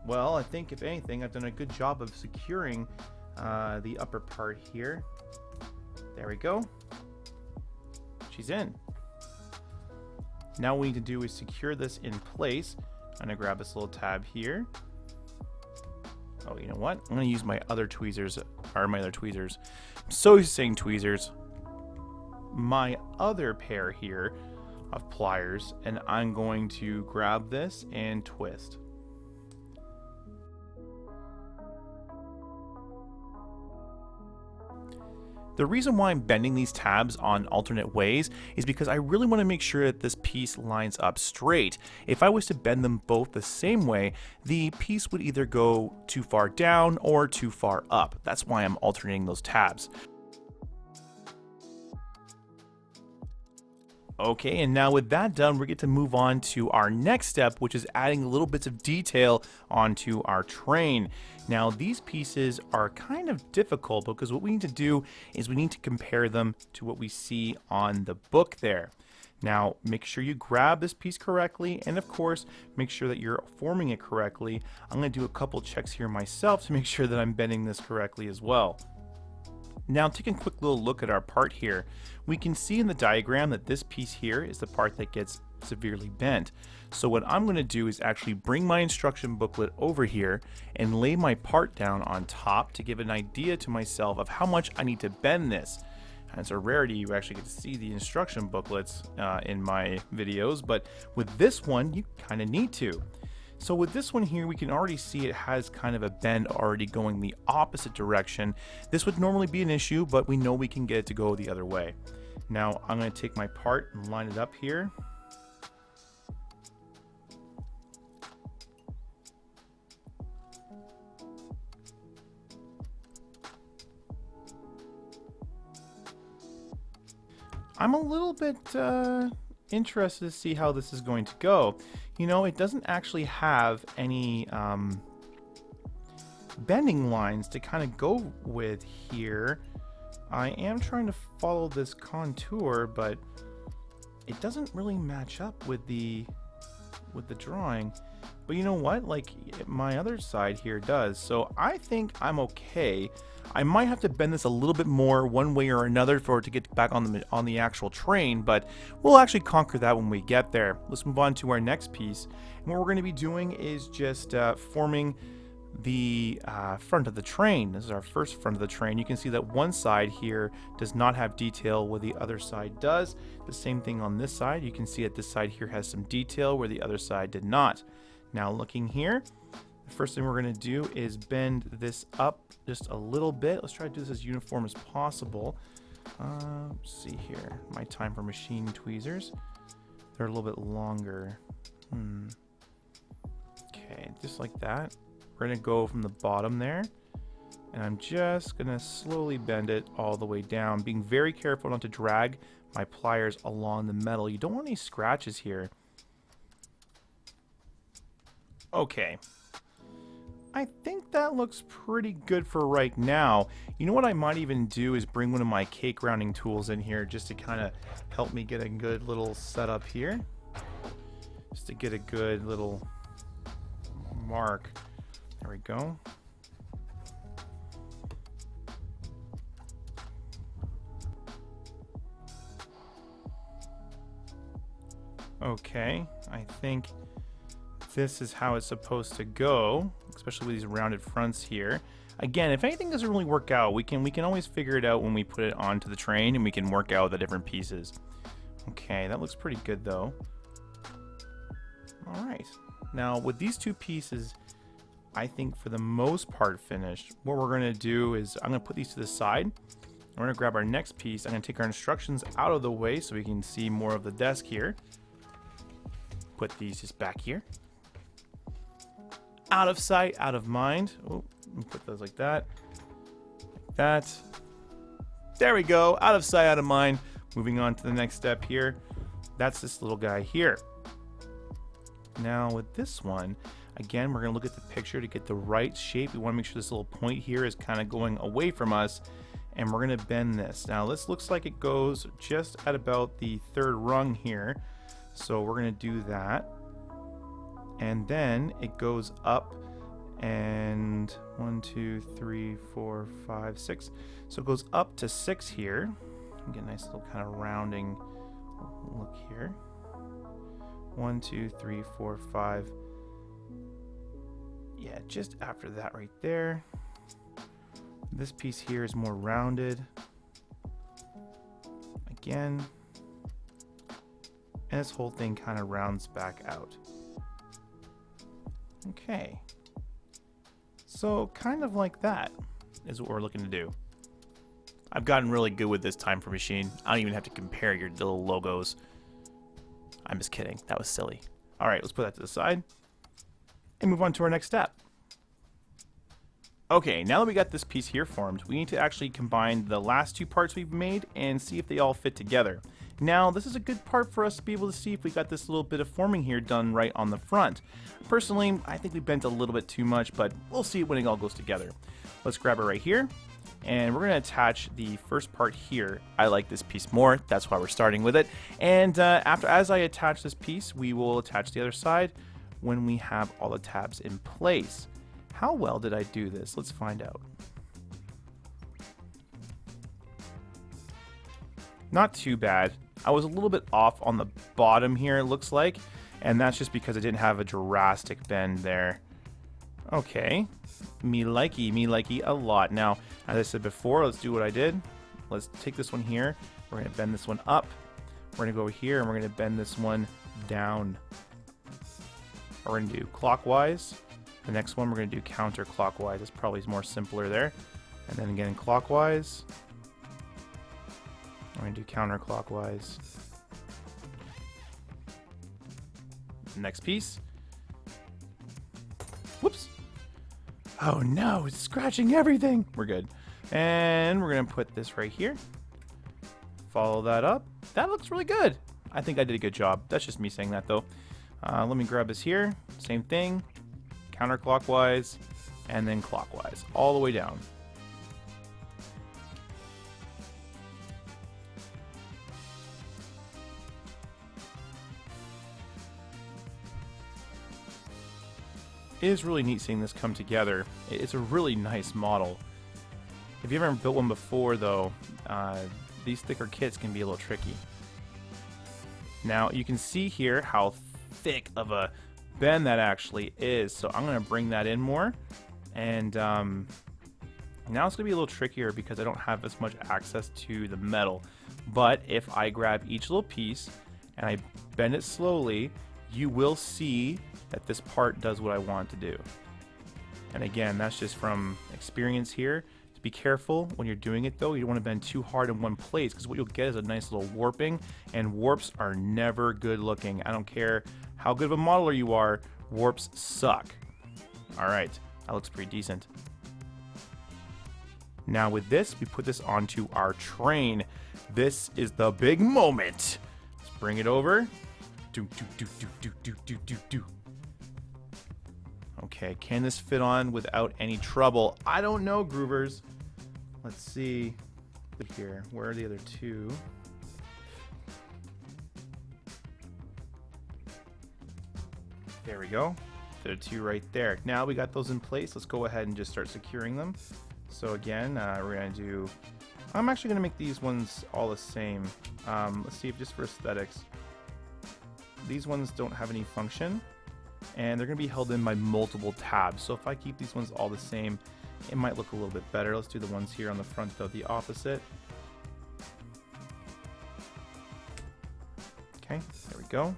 well, I think if anything, I've done a good job of securing the upper part here. There we go. She's in. Now what we need to do is secure this in place. I'm going to grab this little tab here. Oh, you know what? I'm going to use my other tweezers, I'm so used to saying tweezers. My other pair here of pliers, and I'm going to grab this and twist. The reason why I'm bending these tabs on alternate ways is because I really want to make sure that this piece lines up straight. If I was to bend them both the same way, the piece would either go too far down or too far up. That's why I'm alternating those tabs. Okay, and now with that done, we get to move on to our next step, which is adding little bits of detail onto our train. Now, these pieces are kind of difficult because what we need to do is we need to compare them to what we see on the book there. Now, make sure you grab this piece correctly, and of course, make sure that you're forming it correctly. I'm going to do a couple checks here myself to make sure that I'm bending this correctly as well. Now, taking a quick little look at our part here, we can see in the diagram that this piece here is the part that gets severely bent. So what I'm going to do is actually bring my instruction booklet over here and lay my part down on top to give an idea to myself of how much I need to bend this. And it's a rarity you actually get to see the instruction booklets in my videos, but with this one you kind of need to. So with this one here, we can already see it has kind of a bend already going the opposite direction. This would normally be an issue, but we know we can get it to go the other way. Now I'm going to take my part and line it up here. I'm a little bit interested to see how this is going to go. You know, it doesn't actually have any bending lines to kind of go with here. I am trying to follow this contour, but it doesn't really match up with the drawing. But you know what? Like, my other side here does. So I think I'm okay. I might have to bend this a little bit more one way or another for it to get back on the actual train, but we'll actually conquer that when we get there. Let's move on to our next piece. And what we're going to be doing is just forming the front of the train. This is our first front of the train. You can see that one side here does not have detail where the other side does. The same thing on this side. You can see that this side here has some detail where the other side did not. Now looking here, the first thing we're going to do is bend this up just a little bit. Let's try to do this as uniform as possible. Let's see here. My time for machine tweezers. They're a little bit longer. Okay, just like that. We're going to go from the bottom there. And I'm just going to slowly bend it all the way down, being very careful not to drag my pliers along the metal. You don't want any scratches here. Okay. I think that looks pretty good for right now. You know what I might even do is bring one of my cake rounding tools in here just to kind of help me get a good little setup here. Just to get a good little mark. There we go. Okay, I think this is how it's supposed to go, especially with these rounded fronts here. Again, if anything doesn't really work out, we can always figure it out when we put it onto the train, and we can work out the different pieces. Okay, that looks pretty good though. All right, now with these two pieces, I think for the most part finished. What we're going to do is I'm going to put these to the side. We're going to grab our next piece. I'm going to take our instructions out of the way so we can see more of the desk here. Put these just back here. Out of sight, out of mind. Oh, let me put those like that. Like that. There we go. Out of sight, out of mind. Moving on to the next step here. That's this little guy here. Now with this one, again, we're going to look at the picture to get the right shape. We want to make sure this little point here is kind of going away from us. And we're going to bend this. Now this looks like it goes just at about the third rung here. So we're going to do that. And then it goes up and 1, 2, 3, 4, 5, 6. So it goes up to 6 here. Get a nice little kind of rounding look here. 1, 2, 3, 4, 5. Yeah, just after that right there. This piece here is more rounded. Again. And this whole thing kind of rounds back out. Okay, so kind of like that is what we're looking to do. I've gotten really good with this time for Machine. I don't even have to compare your little logos. I'm just kidding. That was silly. All right, let's put that to the side and move on to our next step. Okay, now that we got this piece here formed, we need to actually combine the last two parts we've made and see if they all fit together. Now, this is a good part for us to be able to see if we got this little bit of forming here done right on the front. Personally, I think we bent a little bit too much, but we'll see when it all goes together. Let's grab it right here, and we're going to attach the first part here. I like this piece more, that's why we're starting with it. And as I attach this piece, we will attach the other side when we have all the tabs in place. How well did I do this? Let's find out. Not too bad. I was a little bit off on the bottom here, it looks like, and that's just because I didn't have a drastic bend there. Okay, me likey a lot. Now, as I said before, let's do what I did. Let's take this one here. We're gonna bend this one up. We're gonna go over here and we're gonna bend this one down. We're gonna do clockwise. The next one we're gonna do counterclockwise. It's probably more simpler there. And then again clockwise. We're going to do counterclockwise. Next piece. Whoops. Oh no, it's scratching everything. We're good. And we're going to put this right here. Follow that up. That looks really good. I think I did a good job. That's just me saying that though. Let me grab this here. Same thing. Counterclockwise. And then clockwise. All the way down. It is really neat seeing this come together. It's a really nice model. If you've ever built one before though, these thicker kits can be a little tricky. Now you can see here how thick of a bend that actually is, so I'm going to bring that in more. And now it's going to be a little trickier because I don't have as much access to the metal. But if I grab each little piece and I bend it slowly, you will see that this part does what I want it to do. And again, that's just from experience here. To be careful when you're doing it though, you don't want to bend too hard in one place because what you'll get is a nice little warping, and warps are never good looking. I don't care how good of a modeler you are, warps suck. Alright, that looks pretty decent. Now with this, we put this onto our train. This is the big moment. Let's bring it over. Do. Okay, can this fit on without any trouble? I don't know, Groovers. Let's see here. Where are the other two? There we go. There are two right there. Now we got those in place. Let's go ahead and just start securing them. So again, we're gonna do. I'm actually gonna make these ones all the same. Let's see if just for aesthetics. These ones don't have any function, and they're going to be held in by multiple tabs. So if I keep these ones all the same, it might look a little bit better. Let's do the ones here on the front though, the opposite. Okay, there we go.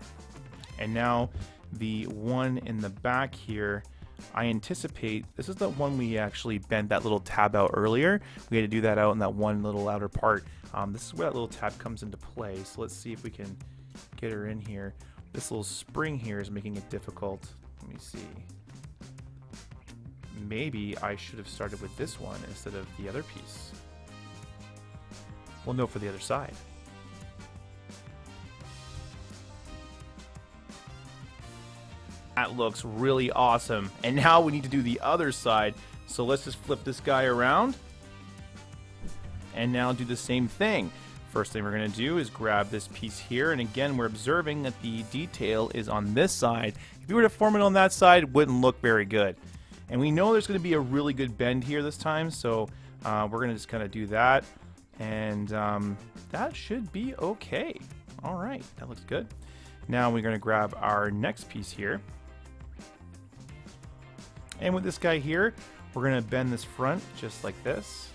And now the one in the back here, I anticipate this is the one we actually bent that little tab out earlier. We had to do that out in that one little outer part. This is where that little tab comes into play. So let's see if we can get her in here. This little spring here is making it difficult. Let me see. Maybe I should have started with this one instead of the other piece. Well, no, for the other side. That looks really awesome. And now we need to do the other side. So let's just flip this guy around. And now do the same thing. First thing we're going to do is grab this piece here, and again we're observing that the detail is on this side. If you were to form it on that side, it wouldn't look very good. And we know there's going to be a really good bend here this time, so we're going to just kind of do that, and that should be okay. Alright, that looks good. Now we're going to grab our next piece here, and with this guy here, we're going to bend this front just like this.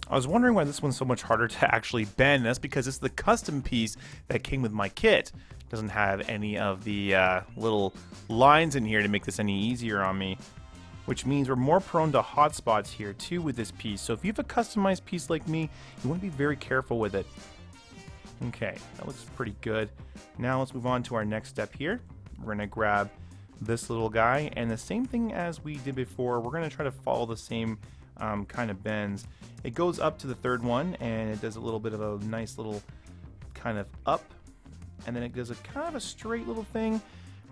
I was wondering why this one's so much harder to actually bend. That's because it's the custom piece that came with my kit. It doesn't have any of the little lines in here to make this any easier on me. which means we're more prone to hot spots here too with this piece. So if you have a customized piece like me, you want to be very careful with it. Okay, that looks pretty good. Now let's move on to our next step here. We're going to grab this little guy, and the same thing as we did before, we're going to try to follow the same kind of bends. It goes up to the third one, and it does a little bit of a nice little kind of up, and then it does a kind of a straight little thing,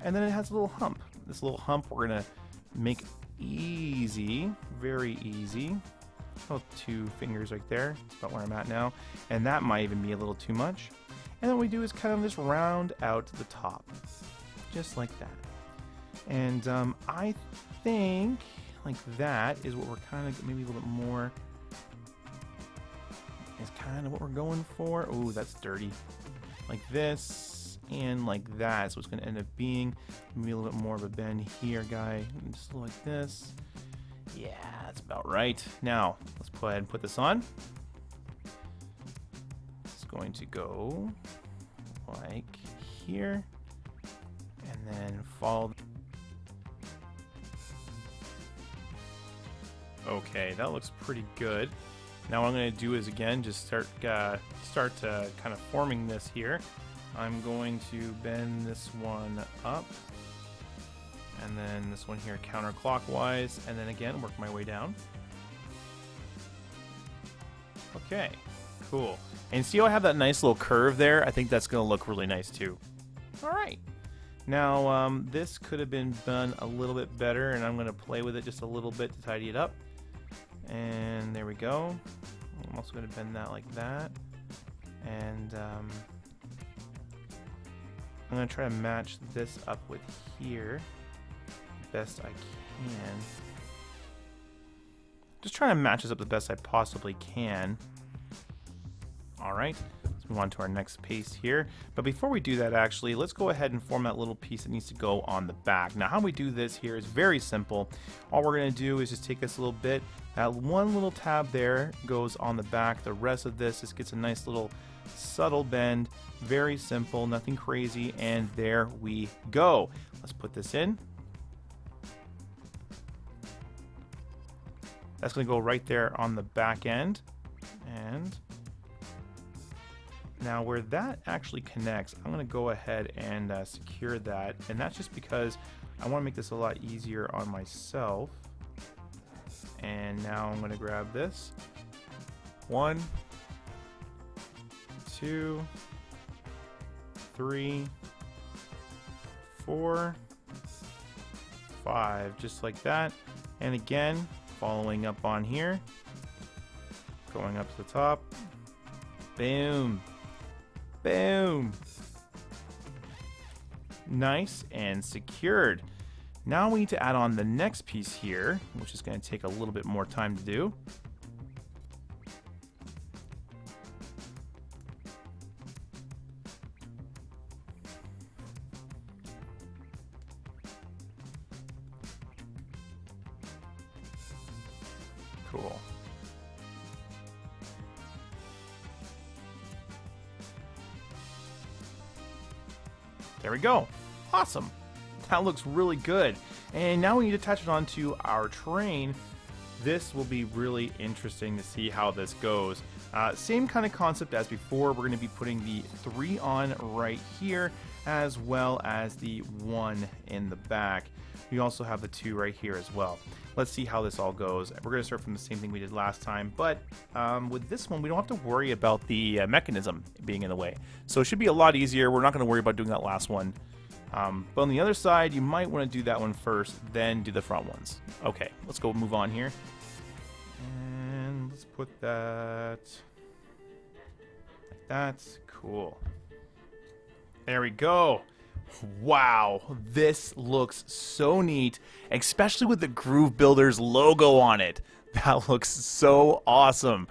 and then it has a little hump. This little hump we're going to make easy, very easy. Oh, 2 fingers right there. That's about where I'm at now. And that might even be a little too much. And then what we do is kind of just round out the top. Just like that. And I think like that is what we're kind of, maybe a little bit more, is kind of what we're going for. Oh, that's dirty. Like this and like that. So it's going to end up being maybe a little bit more of a bend here, guy. Just like this. Yeah, that's about right. Now, let's go ahead and put this on. It's going to go like here, and then follow. Okay, that looks pretty good. Now what I'm going to do is, again, just start kind of forming this here. I'm going to bend this one up, and then this one here counterclockwise, and then again work my way down. Okay, cool. And see how I have that nice little curve there? I think that's going to look really nice too. All right. Now this could have been done a little bit better, and I'm going to play with it just a little bit to tidy it up. And there we go. I'm also going to bend that like that, and I'm going to try to match this up with here best I can. Just trying to match this up the best I possibly can. Alright, let's move on to our next piece here. But before we do that, actually, let's go ahead and form that little piece that needs to go on the back. Now, how we do this here is very simple. All we're going to do is just take this little bit. That one little tab there goes on the back. The rest of this just gets a nice little subtle bend. Very simple, nothing crazy, and there we go. Let's put this in. That's going to go right there on the back end. And now where that actually connects, I'm going to go ahead and secure that. And that's just because I want to make this a lot easier on myself. And now I'm going to grab this. 1, 2, 3, 4, 5, just like that. And again, following up on here, going up to the top, boom, boom, nice and secured. Now we need to add on the next piece here, which is going to take a little bit more time to do. Cool. There we go. Awesome. That looks really good. And now we need to attach it onto our train. This will be really interesting to see how this goes. Same kind of concept as before. We're going to be putting the 3 on right here, as well as the 1 in the back. We also have the 2 right here as well. Let's see how this all goes. We're going to start from the same thing we did last time, but with this one, we don't have to worry about the mechanism being in the way. So it should be a lot easier. We're not going to worry about doing that last one. But on the other side, you might want to do that one first, then do the front ones. Okay, let's go move on here. And let's put that like that. Cool. There we go. Wow, this looks so neat, especially with the Groove Builders logo on it. That looks so awesome.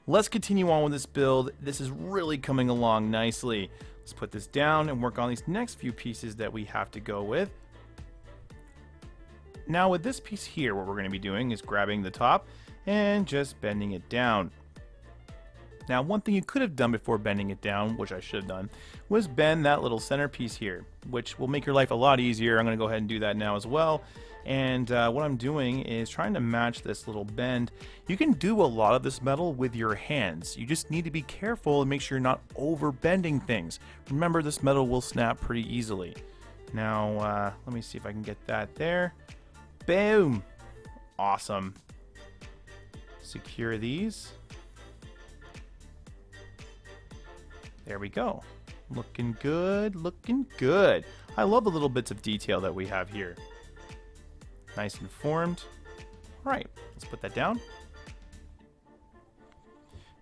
Let's continue on with this build. This is really coming along nicely. Let's put this down and work on these next few pieces that we have to go with. Now with this piece here, what we're going to be doing is grabbing the top and just bending it down. Now, one thing you could have done before bending it down, which I should have done, was bend that little center piece here, which will make your life a lot easier. I'm going to go ahead and do that now as well. And what I'm doing is trying to match this little bend. You can do a lot of this metal with your hands. You just need to be careful and make sure you're not over bending things. Remember, this metal will snap pretty easily. Now, let me see if I can get that there. Boom! Awesome. Secure these. There we go. Looking good, looking good. I love the little bits of detail that we have here. Nice and formed. All right, let's put that down.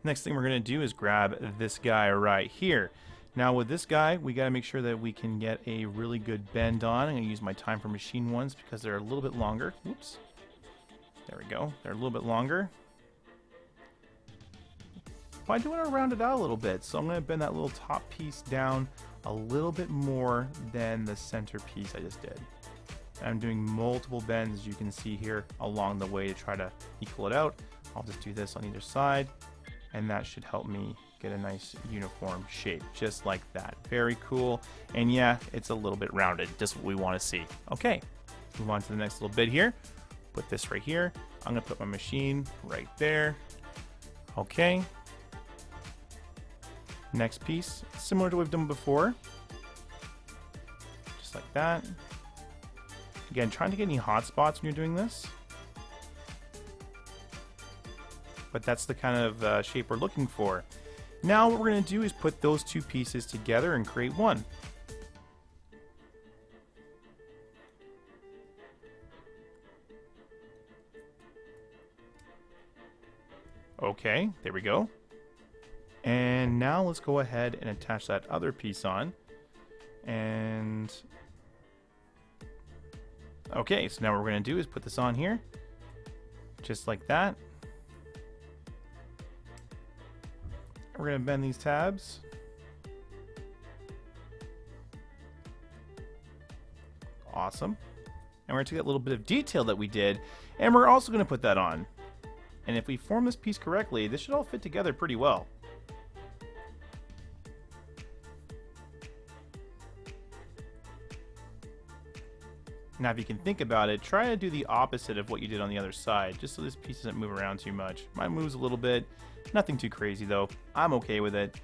Next thing we're gonna do is grab this guy right here. Now with this guy, we gotta make sure that we can get a really good bend on. I'm gonna use my time for machine ones because they're a little bit longer. Oops. There we go. They're a little bit longer. But I do want to round it out a little bit, so I'm going to bend that little top piece down a little bit more than the center piece I just did. And I'm doing multiple bends, as you can see here, along the way to try to equal it out. I'll just do this on either side, and that should help me get a nice uniform shape, just like that. Very cool. And yeah, it's a little bit rounded, just what we want to see. Okay, move on to the next little bit here. Put this right here. I'm going to put my machine right there. Okay. Next piece, similar to what we've done before. Just like that. Again, trying to get any hot spots when you're doing this. But that's the kind of shape we're looking for. Now what we're going to do is put those two pieces together and create one. Okay, there we go. And now let's go ahead and attach that other piece on. And okay, so now what we're going to do is put this on here. Just like that. We're going to bend these tabs. Awesome. And we're going to take that little bit of detail that we did, and we're also going to put that on. And if we form this piece correctly, this should all fit together pretty well. Now, if you can think about it, try to do the opposite of what you did on the other side, just so this piece doesn't move around too much. Mine moves a little bit. Nothing too crazy, though. I'm okay with it.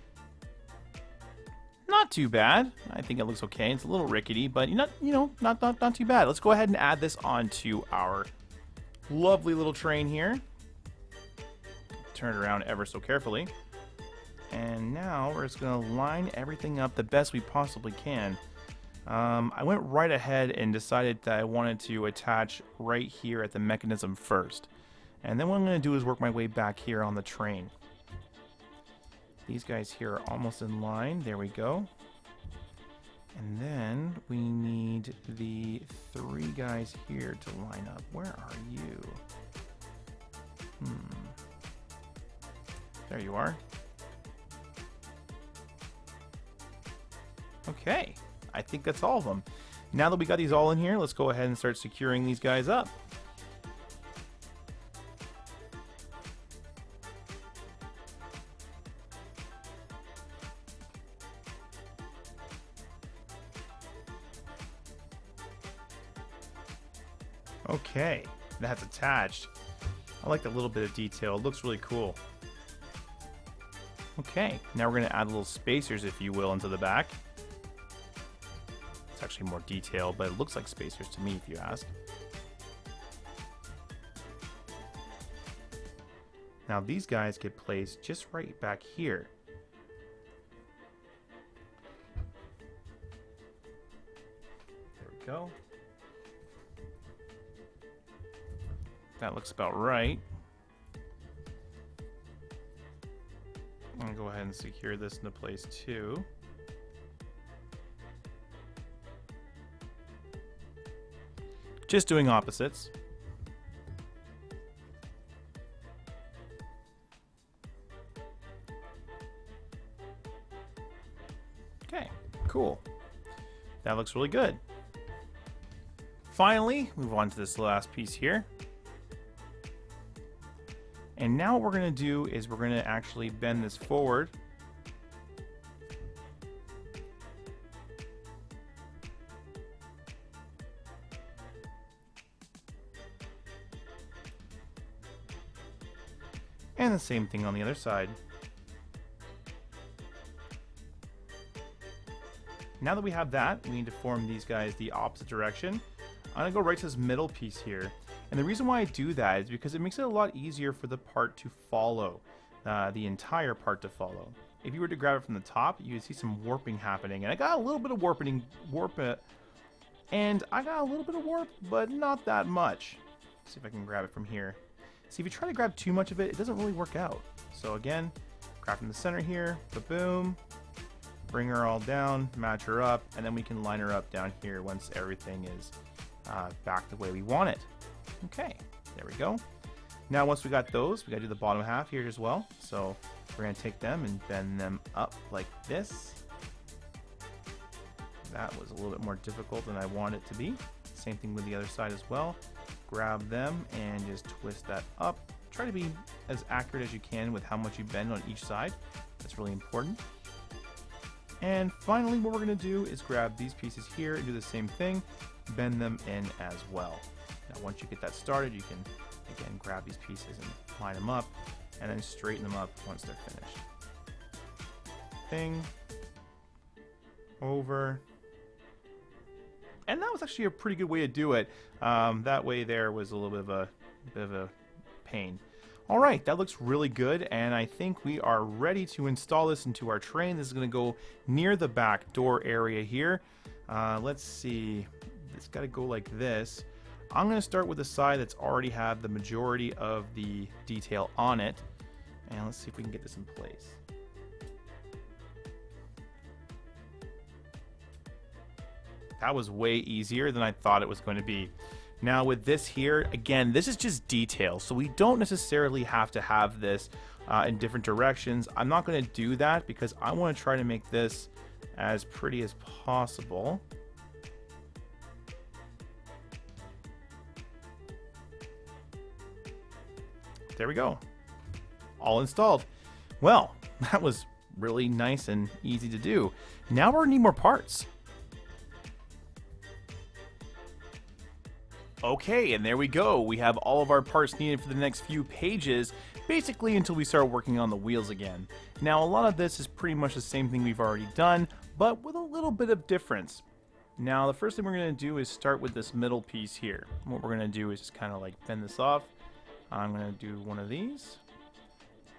Not too bad. I think it looks okay. It's a little rickety, but not too bad. Let's go ahead and add this onto our lovely little train here. Turn it around ever so carefully. And now we're just going to line everything up the best we possibly can. I went right ahead and decided that I wanted to attach right here at the mechanism first. And then what I'm going to do is work my way back here on the train. These guys here are almost in line. There we go. And then we need the three guys here to line up. Where are you? There you are. Okay. I think that's all of them. Now that we got these all in here, let's go ahead and start securing these guys up. Okay, that's attached. I like that little bit of detail. It looks really cool. Okay, now we're going to add little spacers, if you will, into the back. It's actually more detailed, but it looks like spacers to me, if you ask. Now these guys get placed just right back here. There we go. That looks about right. I'm going to go ahead and secure this into place too. Just doing opposites. Okay, cool. That looks really good. Finally, move on to this last piece here. And now what we're going to do is we're going to actually bend this forward. And the same thing on the other side. Now that we have that, we need to form these guys the opposite direction. I'm going to go right to this middle piece here. And the reason why I do that is because it makes it a lot easier for the part to follow, the entire part to follow. If you were to grab it from the top, you would see some warping happening. And I got a little bit of warp, and I got a little bit of warp, but not that much. Let's see if I can grab it from here. See, if you try to grab too much of it, it doesn't really work out. So again, grab from the center here, ba-boom, bring her all down, match her up, and then we can line her up down here once everything is back the way we want it. Okay, there we go. Now once we got those, we gotta do the bottom half here as well. So we're gonna take them and bend them up like this. That was a little bit more difficult than I want it to be. Same thing with the other side as well. Grab them and just twist that up. Try to be as accurate as you can with how much you bend on each side. That's really important. And finally, what we're going to do is grab these pieces here and do the same thing, bend them in as well. Now once you get that started, you can again grab these pieces and line them up and then straighten them up once they're finished. Thing, over. And that was actually a pretty good way to do it. That way there was a little bit of a pain. All right, that looks really good, and I think we are ready to install this into our train. This is going to go near the back door area here. Let's see. It's got to go like this. I'm going to start with the side that's already had the majority of the detail on it, and let's see if we can get this in place. That was way easier than I thought it was going to be. Now with this here, again, this is just detail, so we don't necessarily have to have this in different directions. I'm not going to do that because I want to try to make this as pretty as possible. There we go. All installed. Well, that was really nice and easy to do. Now we're going to need more parts. Okay, and there we go. We have all of our parts needed for the next few pages, basically until we start working on the wheels again. Now, a lot of this is pretty much the same thing we've already done, but with a little bit of difference. Now, the first thing we're going to do is start with this middle piece here. What we're going to do is just kind of like bend this off. I'm going to do one of these.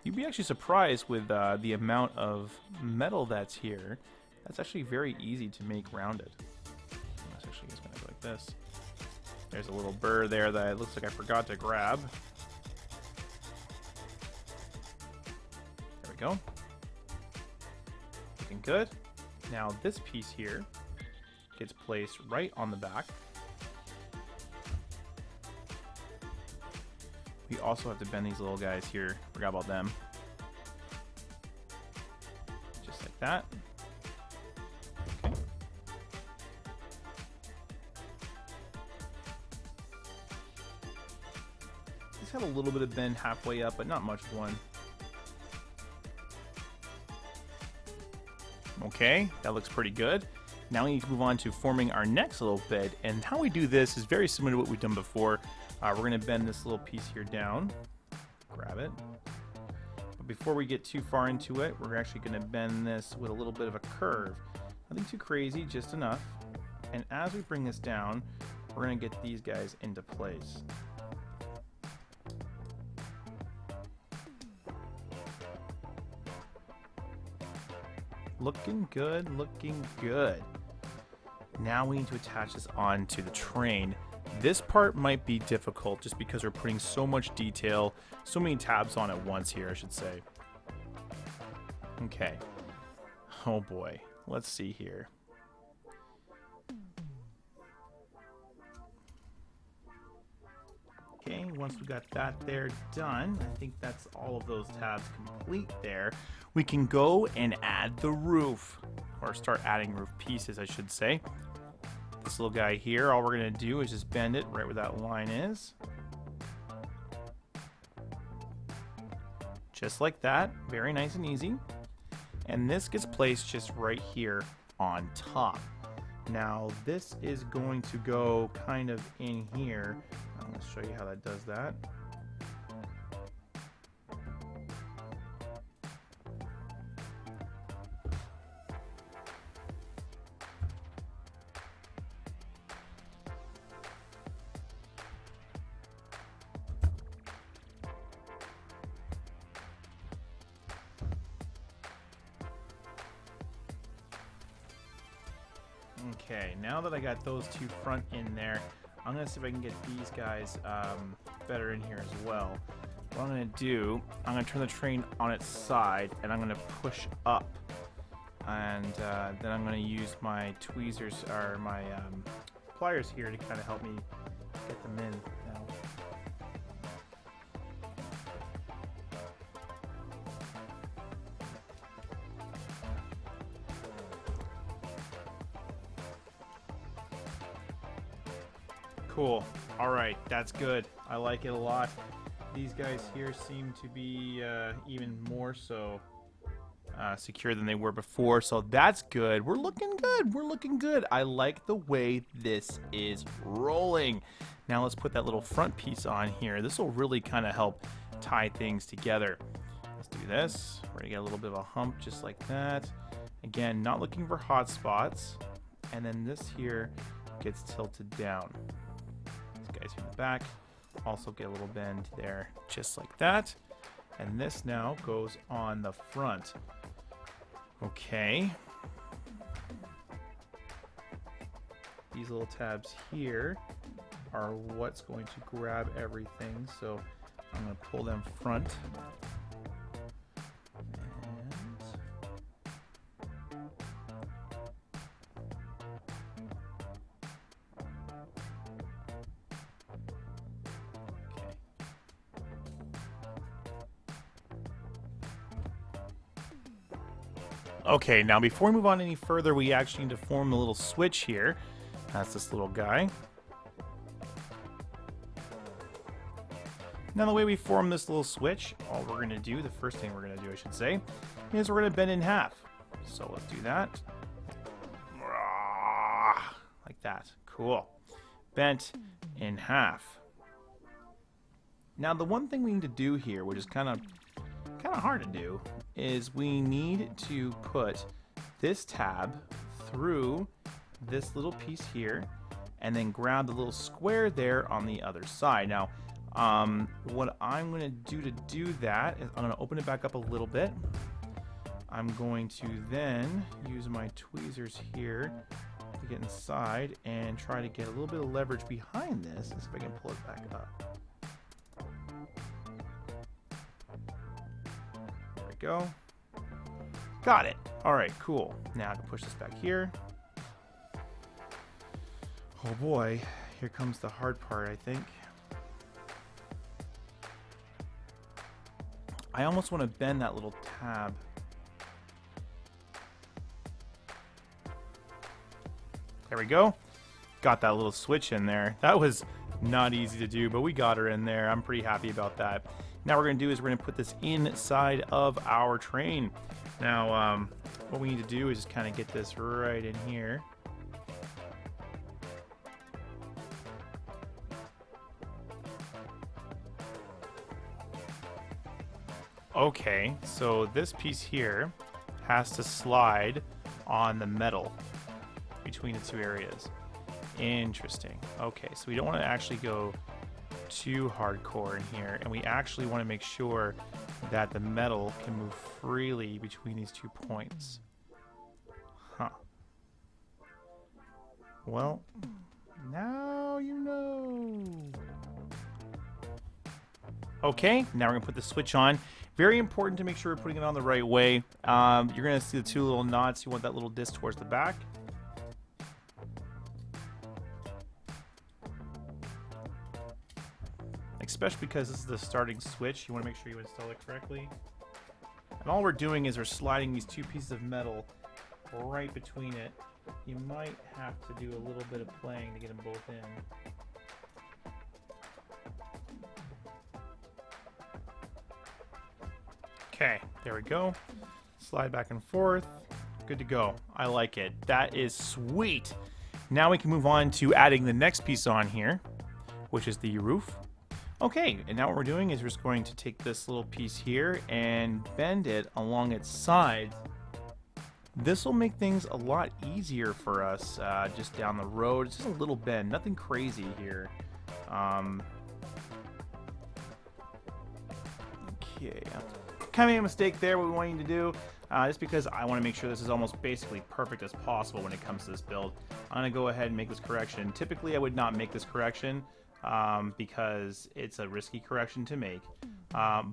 You'd be actually surprised with the amount of metal that's here. That's actually very easy to make rounded. That's actually just going to go like this. There's a little burr there that it looks like I forgot to grab. There we go. Looking good. Now this piece here gets placed right on the back. We also have to bend these little guys here. Forgot about them. Just like that. Okay. Just have a little bit of bend halfway up, but not much of one. Okay, that looks pretty good. Now we need to move on to forming our next little bit, and how we do this is very similar to what we've done before. We're going to bend this little piece here down, grab it. But before we get too far into it, we're actually going to bend this with a little bit of a curve. Nothing too crazy, just enough. And as we bring this down, we're going to get these guys into place. Looking good, looking good. Now we need to attach this onto the train. This part might be difficult just because we're putting so much detail, so many tabs on at once here, I should say. Okay. Oh boy. Let's see here. Okay, once we got that there done, I think that's all of those tabs complete there. We can go and add the roof, or start adding roof pieces, I should say. This little guy here, all we're going to do is just bend it right where that line is. just like that. Very nice and easy. And this gets placed just right here on top. Now this is going to go kind of in here. I'm going to show you how that does that. Okay, now that I got those two front in there, I'm going to see if I can get these guys better in here as well. What I'm going to do, I'm going to turn the train on its side, and I'm going to push up. And then I'm going to use my tweezers, or my pliers here to kind of help me get them in now. Cool. All right, that's good. I like it a lot. These guys here seem to be even more so secure than they were before, so that's good. We're looking good. We're looking good. I like the way this is rolling. Now let's put that little front piece on here. This will really kind of help tie things together. Let's do this. We're gonna get a little bit of a hump just like that. Again, not looking for hot spots. And then this here gets tilted down. Guys in the back also get a little bend there just like that, and this now goes on the front. Okay, these little tabs here are what's going to grab everything, so I'm going to pull them front. Okay, now before we move on any further, we actually need to form a little switch here. That's this little guy. Now the way we form this little switch, all we're going to do, the first thing we're going to do, I should say, is we're going to bend in half. So let's do that. Like that. Cool. Bent in half. Now the one thing we need to do here, which is kind of hard to do, is we need to put this tab through this little piece here and then grab the little square there on the other side. Now what I'm going to do that is I'm going to open it back up a little bit. I'm going to then use my tweezers here to get inside and try to get a little bit of leverage behind this and see if I can pull it back up. Go. Got it. All right, cool. Now I can push this back here. Oh boy, here comes the hard part, I think. I almost want to bend that little tab. There we go. Got that little switch in there. That was not easy to do, but we got her in there. I'm pretty happy about that. Now what we're going to do is we're going to put this inside of our train. Now, what we need to do is just kind of get this right in here. Okay, so this piece here has to slide on the metal between the two areas. Interesting. Okay, so we don't want to actually go too hardcore in here, and we actually want to make sure that the metal can move freely between these 2 points. Huh. Well, now you know. Okay, now we're going to put the switch on. Very important to make sure we're putting it on the right way. You're going to see the 2 little knots. You want that little disc towards the back. Especially because this is the starting switch, you want to make sure you install it correctly. And all we're doing is we're sliding these 2 pieces of metal right between it. You might have to do a little bit of playing to get them both in. Okay, there we go. Slide back and forth. Good to go. I like it. That is sweet. Now we can move on to adding the next piece on here, which is the roof. Okay, and now what we're doing is we're just going to take this little piece here and bend it along its sides. This will make things a lot easier for us just down the road. It's just a little bend, nothing crazy here. Okay, kind of made a mistake there. What we want you to do, just because I want to make sure this is almost basically perfect as possible when it comes to this build. I'm going to go ahead and make this correction. Typically, I would not make this correction because it's a risky correction to make.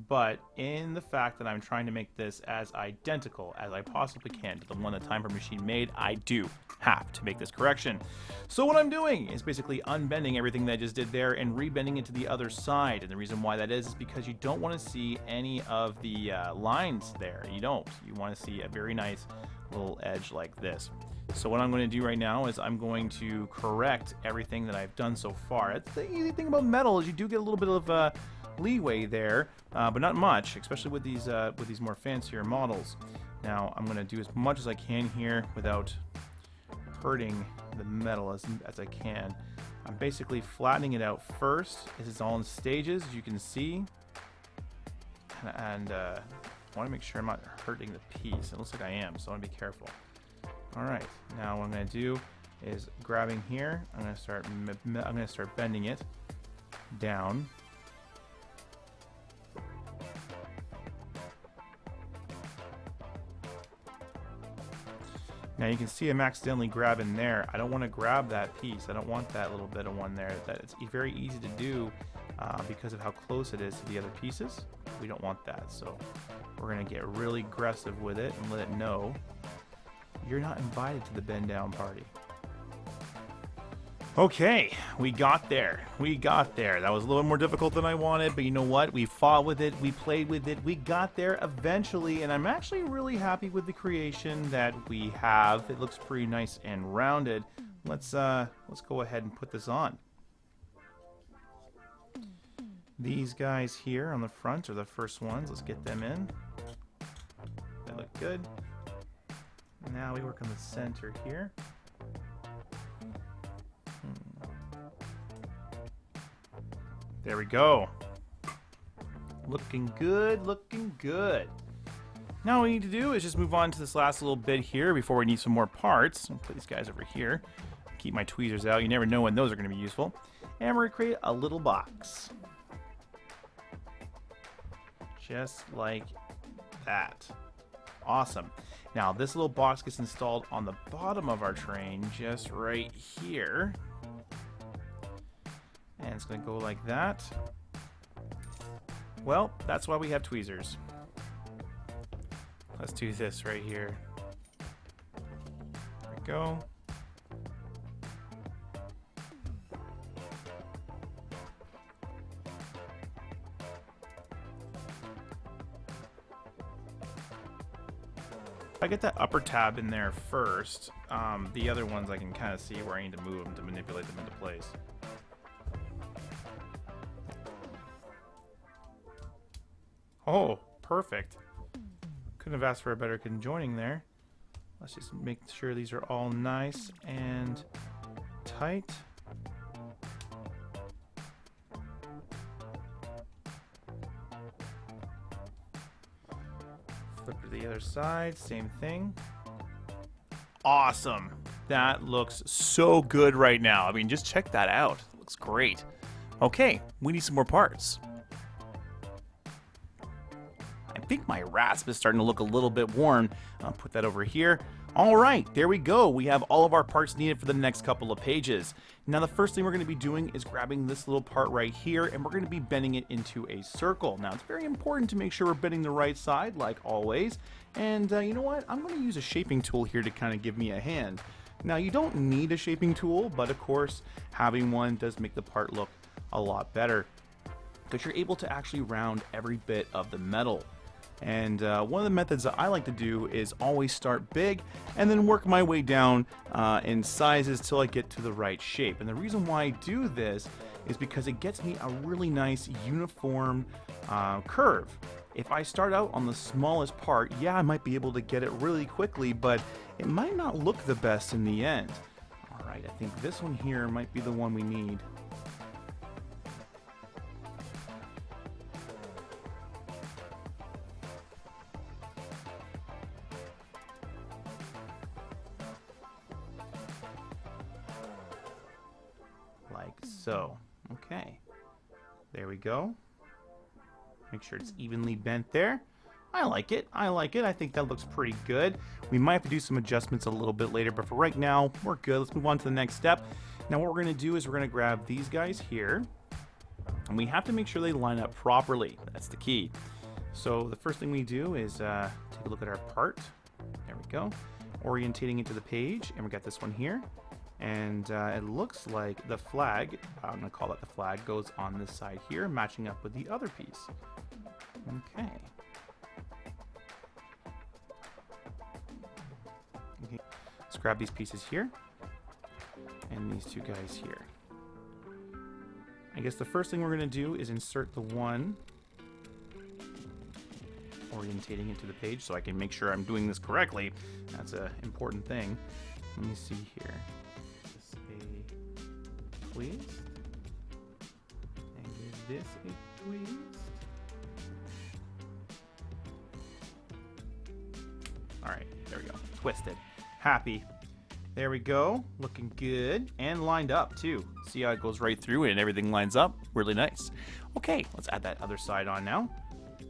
But in the fact that I'm trying to make this as identical as I possibly can to the one that Time for Machine made, I do have to make this correction. So what I'm doing is basically unbending everything that I just did there and rebending it to the other side. And the reason why that is because you don't want to see any of the lines there. You don't. You want to see a very nice little edge like this. So what I'm going to do right now is I'm going to correct everything that I've done so far. That's the easy thing about metal is you do get a little bit of leeway there, but not much, especially with these more fancier models. Now I'm going to do as much as I can here without hurting the metal as I can. I'm basically flattening it out first. This is all in stages, as you can see, and I want to make sure I'm not hurting the piece. It looks like I am, so I want to be careful. All right, now what I'm going to do is grabbing here. I'm going to start bending it down. Now you can see I'm accidentally grabbing there. I don't want to grab that piece. I don't want that little bit of one there. That it's very easy to do because of how close it is to the other pieces. We don't want that, so we're going to get really aggressive with it and let it know you're not invited to the bend down party. Okay, we got there. We got there. That was a little more difficult than I wanted, but you know what? We fought with it. We played with it. We got there eventually, and I'm actually really happy with the creation that we have. It looks pretty nice and rounded. Let's go ahead and put this on. These guys here on the front are the first ones. Let's get them in. They look good. Now we work on the center here. There we go. Looking good, looking good. Now what we need to do is just move on to this last little bit here before we need some more parts. I'll put these guys over here. Keep my tweezers out. You never know when those are going to be useful. And we're going to create a little box. Just like that. Awesome. Now this little box gets installed on the bottom of our train, just right here. And it's going to go like that. Well, that's why we have tweezers. Let's do this right here. There we go. If I get that upper tab in there first, the other ones I can kind of see where I need to move them to manipulate them into place. Oh, perfect. Couldn't have asked for a better conjoining there. Let's just make sure these are all nice and tight. Flip to the other side, same thing. Awesome. That looks so good right now. I mean, just check that out. It looks great. Okay, we need some more parts. I think my rasp is starting to look a little bit worn. I'll put that over here. All right, there we go. We have all of our parts needed for the next couple of pages. Now the first thing we're going to be doing is grabbing this little part right here, and we're going to be bending it into a circle. Now it's very important to make sure we're bending the right side, like always. And you know what? I'm going to use a shaping tool here to kind of give me a hand. Now you don't need a shaping tool, but of course having one does make the part look a lot better, because you're able to actually round every bit of the metal. And one of the methods that I like to do is always start big and then work my way down in sizes till I get to the right shape. And the reason why I do this is because it gets me a really nice uniform curve. If I start out on the smallest part, yeah, I might be able to get it really quickly, but it might not look the best in the end. All right, I think this one here might be the one we need. Like so. Okay. There we go. Make sure it's evenly bent there. I like it. I like it. I think that looks pretty good. We might have to do some adjustments a little bit later, but for right now, we're good. Let's move on to the next step. Now what we're going to do is we're going to grab these guys here, and we have to make sure they line up properly. That's the key. So the first thing we do is take a look at our part. There we go. Orientating it to the page, and we got this one here. And it looks like the flag, I'm going to call it the flag, goes on this side here, matching up with the other piece. Okay. Okay. Let's grab these pieces here, and these two guys here. I guess the first thing we're going to do is insert the one, orientating it to the page so I can make sure I'm doing this correctly. That's an important thing. Let me see here. Twist, and give this a twist. Alright, there we go. Twisted. Happy. There we go. Looking good. And lined up too. See how it goes right through and everything lines up? Really nice. Okay, let's add that other side on now.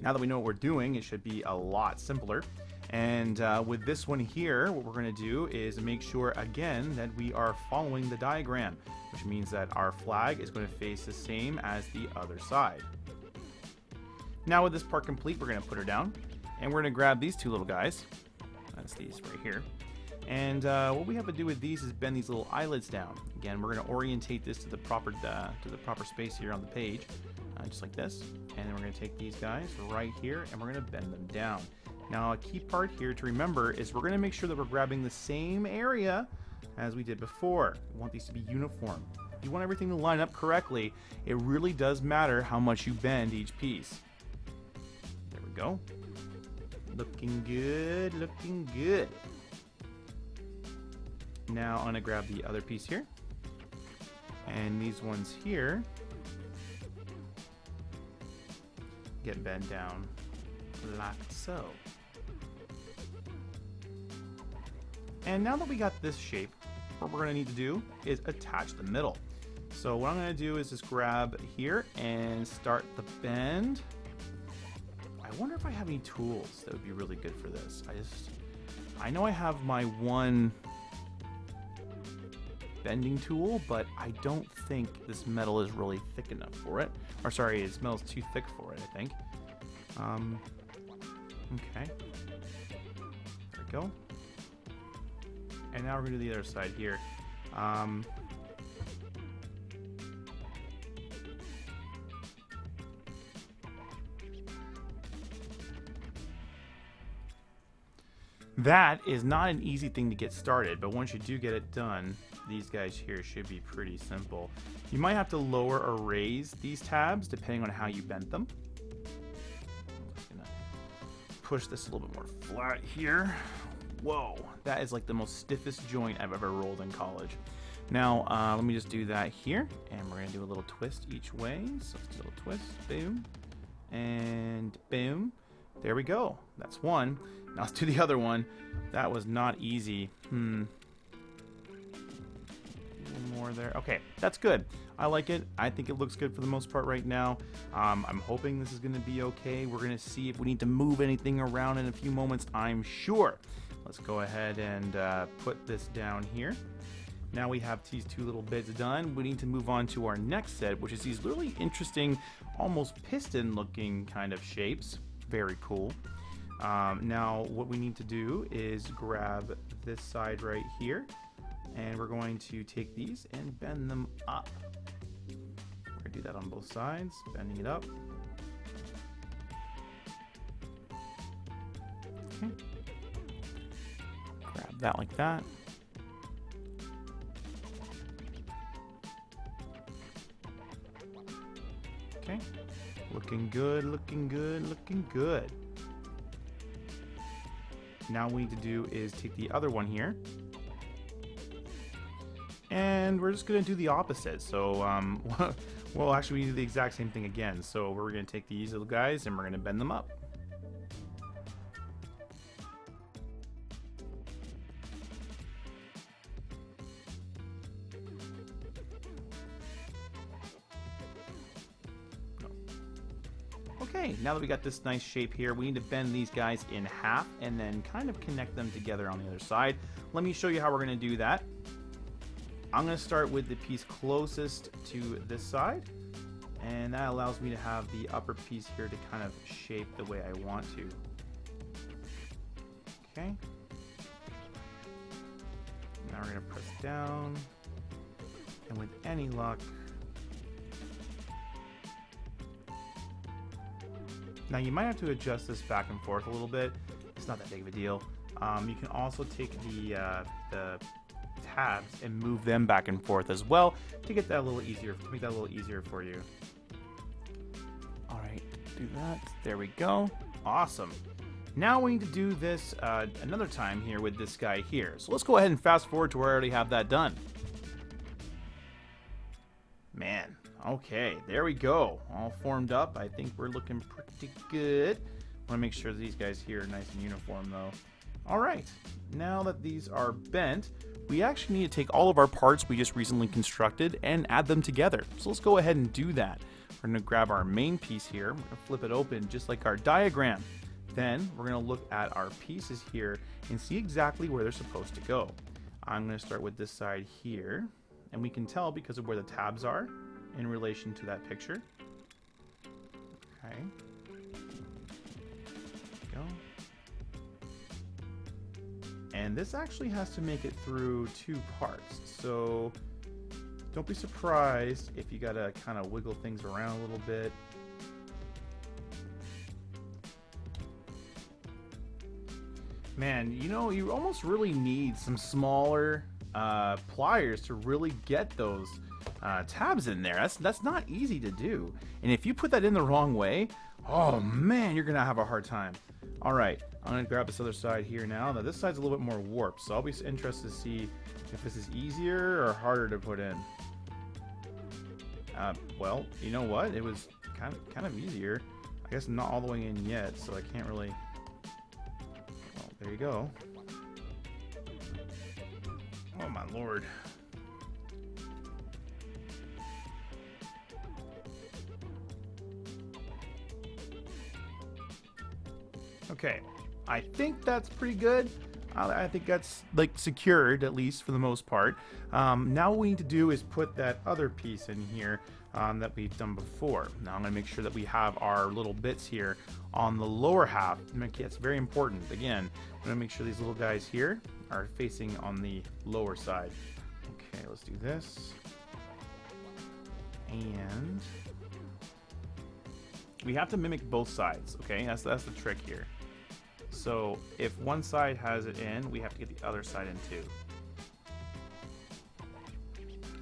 Now that we know what we're doing, it should be a lot simpler. And with this one here, what we're going to do is make sure, again, that we are following the diagram, which means that our flag is going to face the same as the other side. Now with this part complete, we're going to put her down, and we're going to grab these two little guys. That's these right here. And what we have to do with these is bend these little eyelids down. Again, we're going to orientate this to the proper space here on the page, just like this. And then we're going to take these guys right here, and we're going to bend them down. Now, a key part here to remember is we're going to make sure that we're grabbing the same area as we did before. We want these to be uniform. If you want everything to line up correctly, it really does matter how much you bend each piece. There we go. Looking good, looking good. Now I'm going to grab the other piece here. And these ones here get bent down like so. And now that we got this shape, what we're going to need to do is attach the middle. So what I'm going to do is just grab here and start the bend. I wonder if I have any tools that would be really good for this. I know I have my one bending tool, but I don't think this metal is really thick enough for it. Or sorry, this metal's too thick for it, I think. Okay. There we go. And now we're going to do the other side here. That is not an easy thing to get started, but once you do get it done, these guys here should be pretty simple. You might have to lower or raise these tabs depending on how you bent them. I'm just gonna push this a little bit more flat here. Whoa, that is like the most stiffest joint I've ever rolled in college. Now, let me just do that here, and we're gonna do a little twist each way. So let's do a little twist, boom, and boom. There we go. That's one. Now let's do the other one. That was not easy. One more there. Okay, that's good. I like it. I think it looks good for the most part right now. I'm hoping this is going to be okay. We're going to see if we need to move anything around in a few moments, I'm sure. Let's go ahead and put this down here. Now we have these two little bits done. We need to move on to our next set, which is these really interesting, almost piston-looking kind of shapes. Very cool. Now what we need to do is grab this side right here, and we're going to take these and bend them up. We're going to do that on both sides, bending it up. Okay. Grab that like that. Okay. Looking good, looking good, looking good. Now what we need to do is take the other one here. And we're just going to do the opposite. So, well, actually, we do the exact same thing again. So we're going to take these little guys and we're going to bend them up. Okay, now that we got this nice shape here, we need to bend these guys in half and then kind of connect them together on the other side. Let me show you how we're going to do that. I'm going to start with the piece closest to this side, and that allows me to have the upper piece here to kind of shape the way I want to. Okay. Now we're going to press down, and with any luck, now you might have to adjust this back and forth a little bit. It's not that big of a deal. You can also take the tabs and move them back and forth as well to get that a little easier, to make that a little easier for you. All right, do that. There we go. Awesome. Now we need to do this another time here with this guy here. So let's go ahead and fast forward to where I already have that done. Man, okay, there we go. All formed up. I think we're looking pretty good. I want to make sure these guys here are nice and uniform though. All right, now that these are bent, we actually need to take all of our parts we just recently constructed and add them together. So let's go ahead and do that. We're going to grab our main piece here. We're going to flip it open just like our diagram. Then we're going to look at our pieces here and see exactly where they're supposed to go. I'm going to start with this side here, and we can tell because of where the tabs are in relation to that picture. Okay. Go. And this actually has to make it through two parts, so don't be surprised if you gotta kind of wiggle things around a little bit. Man, you know, you almost really need some smaller pliers to really get those tabs in there. That's not easy to do, and if you put that in the wrong way, oh man, you're gonna have a hard time. All right, I'm gonna grab this other side here now. Now this side's a little bit more warped, so I'll be interested to see if this is easier or harder to put in. Well, you know what? It was kind of easier. I guess not all the way in yet, so I can't really. Well, there you go. Oh my lord. Okay, I think that's pretty good. I think that's like secured, at least for the most part. Now what we need to do is put that other piece in here that we've done before. Now I'm going to make sure that we have our little bits here on the lower half. It's very important. Again, I'm going to make sure these little guys here are facing on the lower side. Okay, let's do this. And we have to mimic both sides, okay? That's the trick here. So if one side has it in, we have to get the other side in too.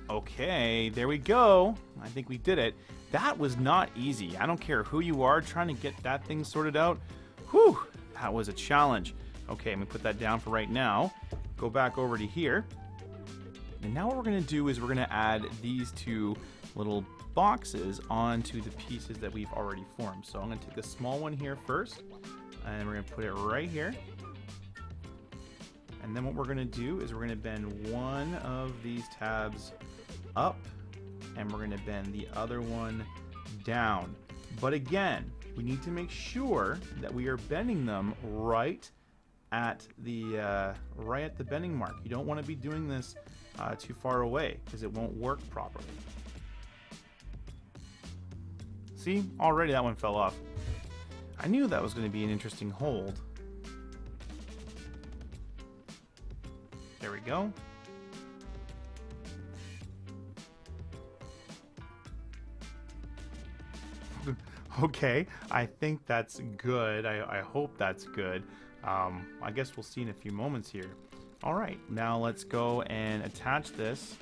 Okay, there we go. I think we did it. That was not easy. I don't care who you are trying to get that thing sorted out. Whew, that was a challenge. Okay, I'm gonna put that down for right now. Go back over to here. And now what we're gonna do is we're gonna add these two little boxes onto the pieces that we've already formed. So I'm gonna take the small one here first, and we're gonna put it right here. And then what we're gonna do is we're gonna bend one of these tabs up, and we're gonna bend the other one down. But again, we need to make sure that we are bending them right at the bending mark. You don't want to be doing this too far away because it won't work properly. See, already that one fell off. I knew that was going to be an interesting hold. There we go. Okay, I think that's good. I hope that's good. I guess we'll see in a few moments here. All right, now let's go and attach this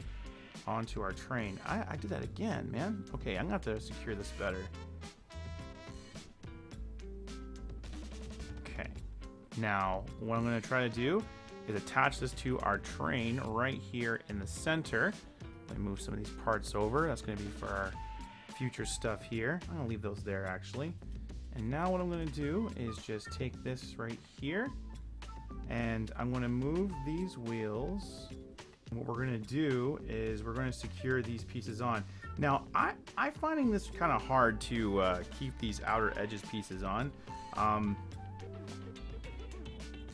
onto our train. I did that again, man. Okay, I'm gonna have to secure this better. Now, what I'm going to try to do is attach this to our train right here in the center. Let me move some of these parts over. That's going to be for our future stuff here. I'm going to leave those there actually. And now what I'm going to do is just take this right here and I'm going to move these wheels. And what we're going to do is we're going to secure these pieces on. Now, I'm finding this kind of hard to keep these outer edges pieces on.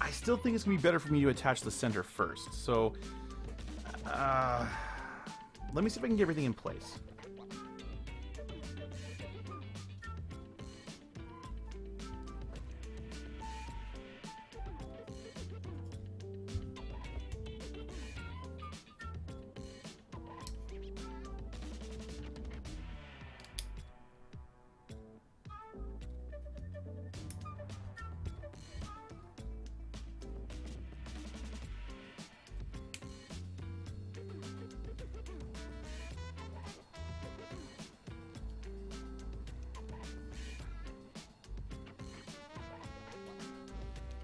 I still think it's going to be better for me to attach the center first. So, let me see if I can get everything in place.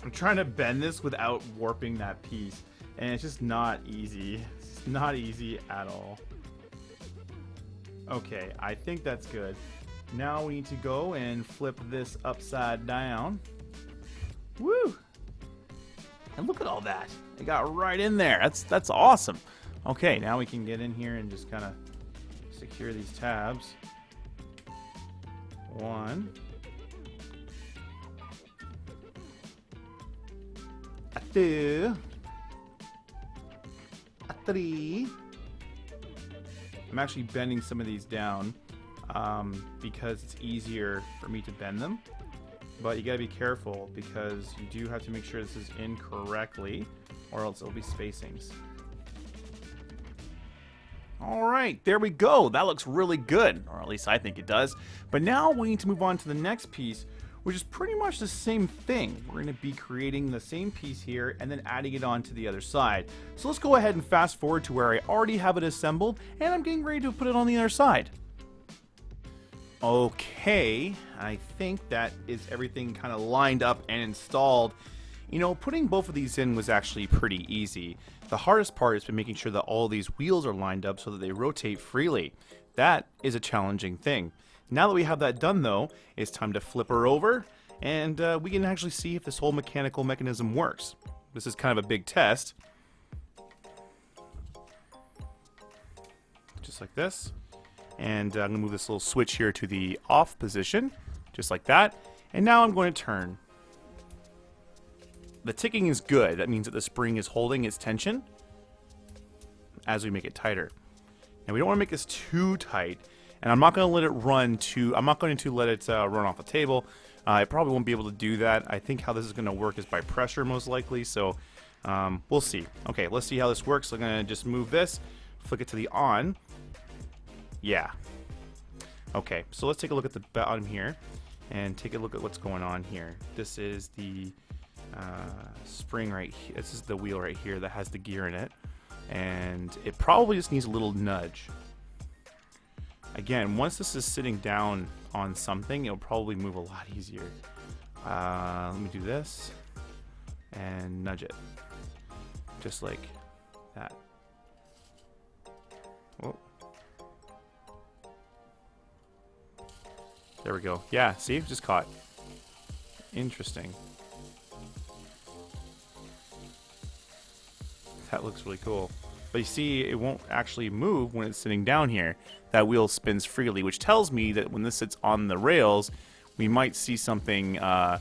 I'm trying to bend this without warping that piece, and it's just not easy. It's not easy at all. Okay, I think that's good. Now we need to go and flip this upside down. Woo! And look at all that. It got right in there. That's awesome. Okay, now we can get in here and just kind of secure these tabs. 1. A 2. A 3. I'm actually bending some of these down because it's easier for me to bend them. But you gotta be careful because you do have to make sure this is in correctly or else it'll be spacings. Alright, there we go. That looks really good, or at least I think it does. But now we need to move on to the next piece, which is pretty much the same thing. We're going to be creating the same piece here and then adding it on to the other side. So let's go ahead and fast forward to where I already have it assembled and I'm getting ready to put it on the other side. Okay, I think that is everything kind of lined up and installed. You know, putting both of these in was actually pretty easy. The hardest part has been making sure that all these wheels are lined up so that they rotate freely. That is a challenging thing. Now that we have that done though, it's time to flip her over and we can actually see if this whole mechanical mechanism works. This is kind of a big test. Just like this. And I'm going to move this little switch here to the off position, just like that. And now I'm going to turn. The ticking is good. That means that the spring is holding its tension as we make it tighter. Now we don't want to make this too tight. And I'm not going to let it run too. I'm not going to let it run off the table. I probably won't be able to do that. I think how this is going to work is by pressure most likely. So we'll see. Okay, let's see how this works. I'm going to just move this, flick it to the on. Yeah. Okay, so let's take a look at the bottom here and take a look at what's going on here. This is the spring right here. This is the wheel right here that has the gear in it. And it probably just needs a little nudge. Again, once this is sitting down on something, it'll probably move a lot easier. Let me do this and nudge it. Just like that. Whoa. There we go. Yeah, see? Just caught. Interesting. That looks really cool. But you see, it won't actually move when it's sitting down here. That wheel spins freely, which tells me that when this sits on the rails, we might see something a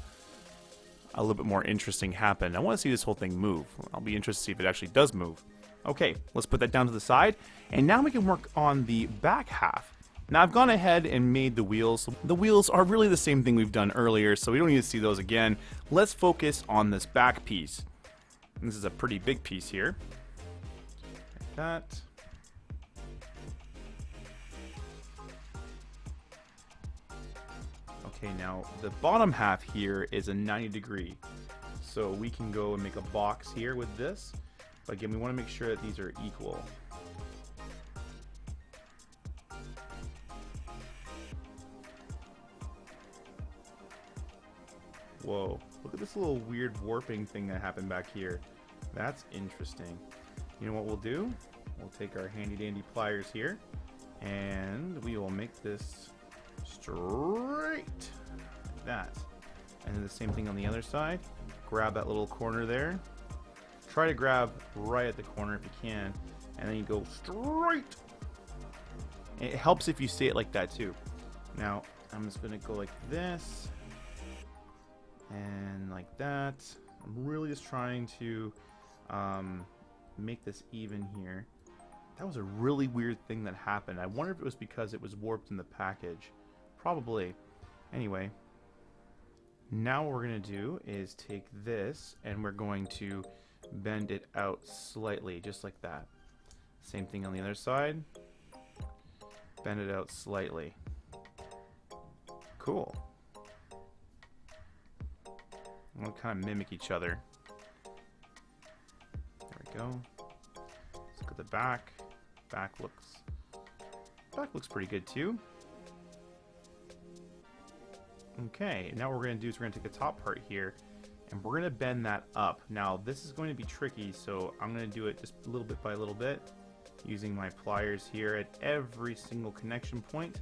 little bit more interesting happen. I want to see this whole thing move. I'll be interested to see if it actually does move. Okay, let's put that down to the side. And now we can work on the back half. Now I've gone ahead and made the wheels. The wheels are really the same thing we've done earlier, so we don't need to see those again. Let's focus on this back piece. And this is a pretty big piece here. Like that. Okay, now the bottom half here is a 90-degree. So we can go and make a box here with this. But again, we want to make sure that these are equal. Whoa. Look at this little weird warping thing that happened back here. That's interesting. You know what we'll do? We'll take our handy dandy pliers here and we will make this straight like that. And then the same thing on the other side. Grab that little corner there. Try to grab right at the corner if you can. And then you go straight. It helps if you say it like that too. Now, I'm just going to go like this. And like that. I'm really just trying to make this even here. That was a really weird thing that happened. I wonder if it was because it was warped in the package. Probably. Anyway. Now what we're going to do is take this and we're going to bend it out slightly, just like that. Same thing on the other side. Bend it out slightly. Cool. We'll kind of mimic each other. There we go. Let's look at the back. Back looks pretty good too. Okay, now what we're going to do is we're going to take the top part here and we're going to bend that up. Now this is going to be tricky, so I'm going to do it just a little bit by little bit using my pliers here at every single connection point.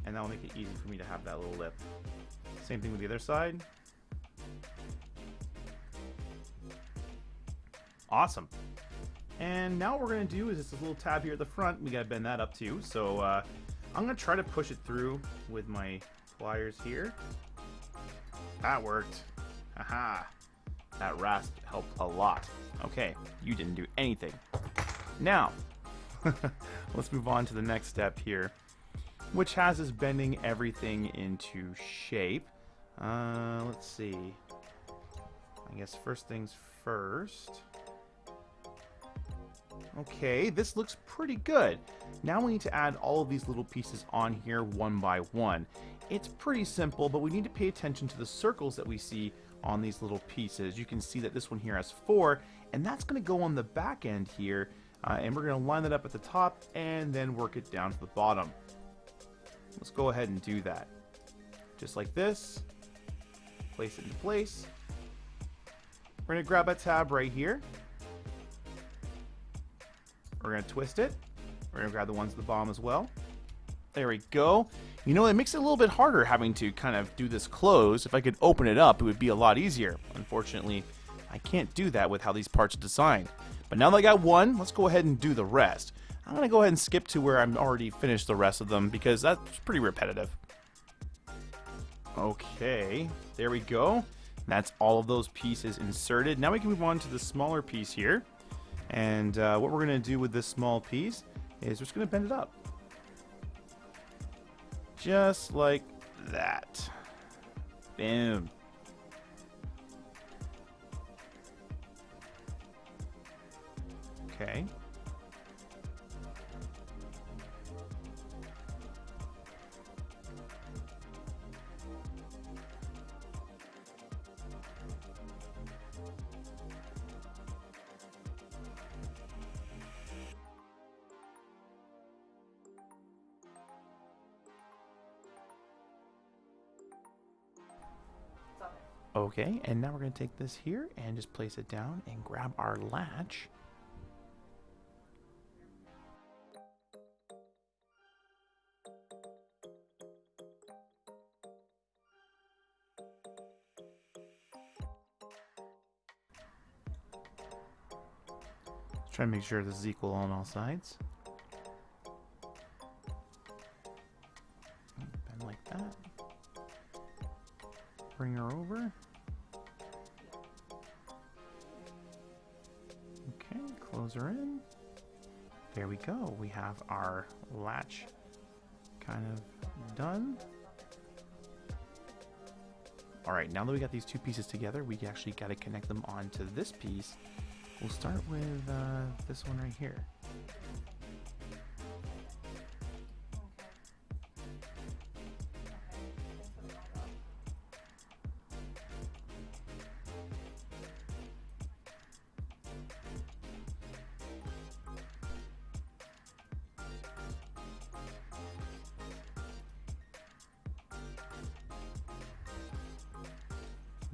And that will make it easy for me to have that little lip. Same thing with the other side. Awesome. And now what we're going to do is this little tab here at the front. We got to bend that up too. So I'm going to try to push it through with my pliers here. That worked. Haha. That rasp helped a lot. Okay, you didn't do anything. Now, let's move on to the next step here, which has us bending everything into shape. Let's see. I guess first things first. Okay, this looks pretty good. Now we need to add all of these little pieces on here one by one. It's pretty simple, but we need to pay attention to the circles that we see on these little pieces. You can see that this one here has 4, and that's going to go on the back end here, and we're going to line that up at the top and then work it down to the bottom. Let's go ahead and do that. Just like this. Place it in place. We're going to grab a tab right here. We're going to twist it. We're going to grab the ones at the bottom as well. There we go. You know, it makes it a little bit harder having to kind of do this close. If I could open it up, it would be a lot easier. Unfortunately, I can't do that with how these parts are designed. But now that I got one, let's go ahead and do the rest. I'm going to go ahead and skip to where I'm already finished the rest of them because that's pretty repetitive. Okay, there we go. That's all of those pieces inserted. Now we can move on to the smaller piece here. And what we're going to do with this small piece is we're just going to bend it up. Just like that. Boom. Okay. Okay, and now we're going to take this here and just place it down and grab our latch. Try to make sure this is equal on all sides. Bend like that. Bring her over. Okay, close her in. There we go. We have our latch kind of done. All right, now that we got these two pieces together, we actually got to connect them onto this piece. We'll start with this one right here.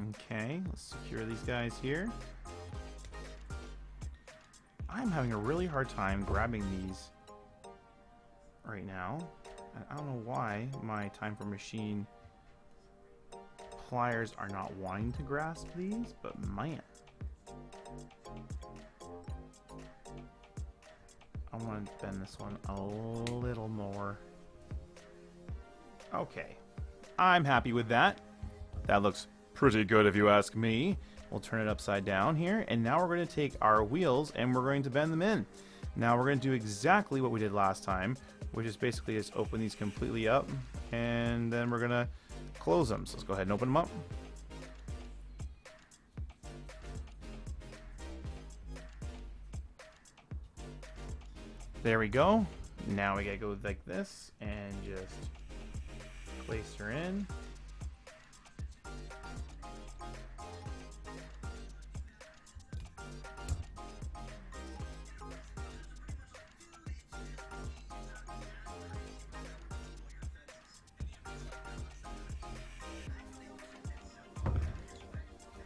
Okay, let's secure these guys here. I'm having a really hard time grabbing these right now. I don't know why my time for machine pliers are not wanting to grasp these, but man. I want to bend this one a little more. Okay, I'm happy with that. That looks pretty good if you ask me. We'll turn it upside down here, and now we're going to take our wheels and we're going to bend them in. Now we're going to do exactly what we did last time, which is basically just open these completely up, and then we're going to close them. So let's go ahead and open them up. There we go. Now we gotta go like this and just place her in.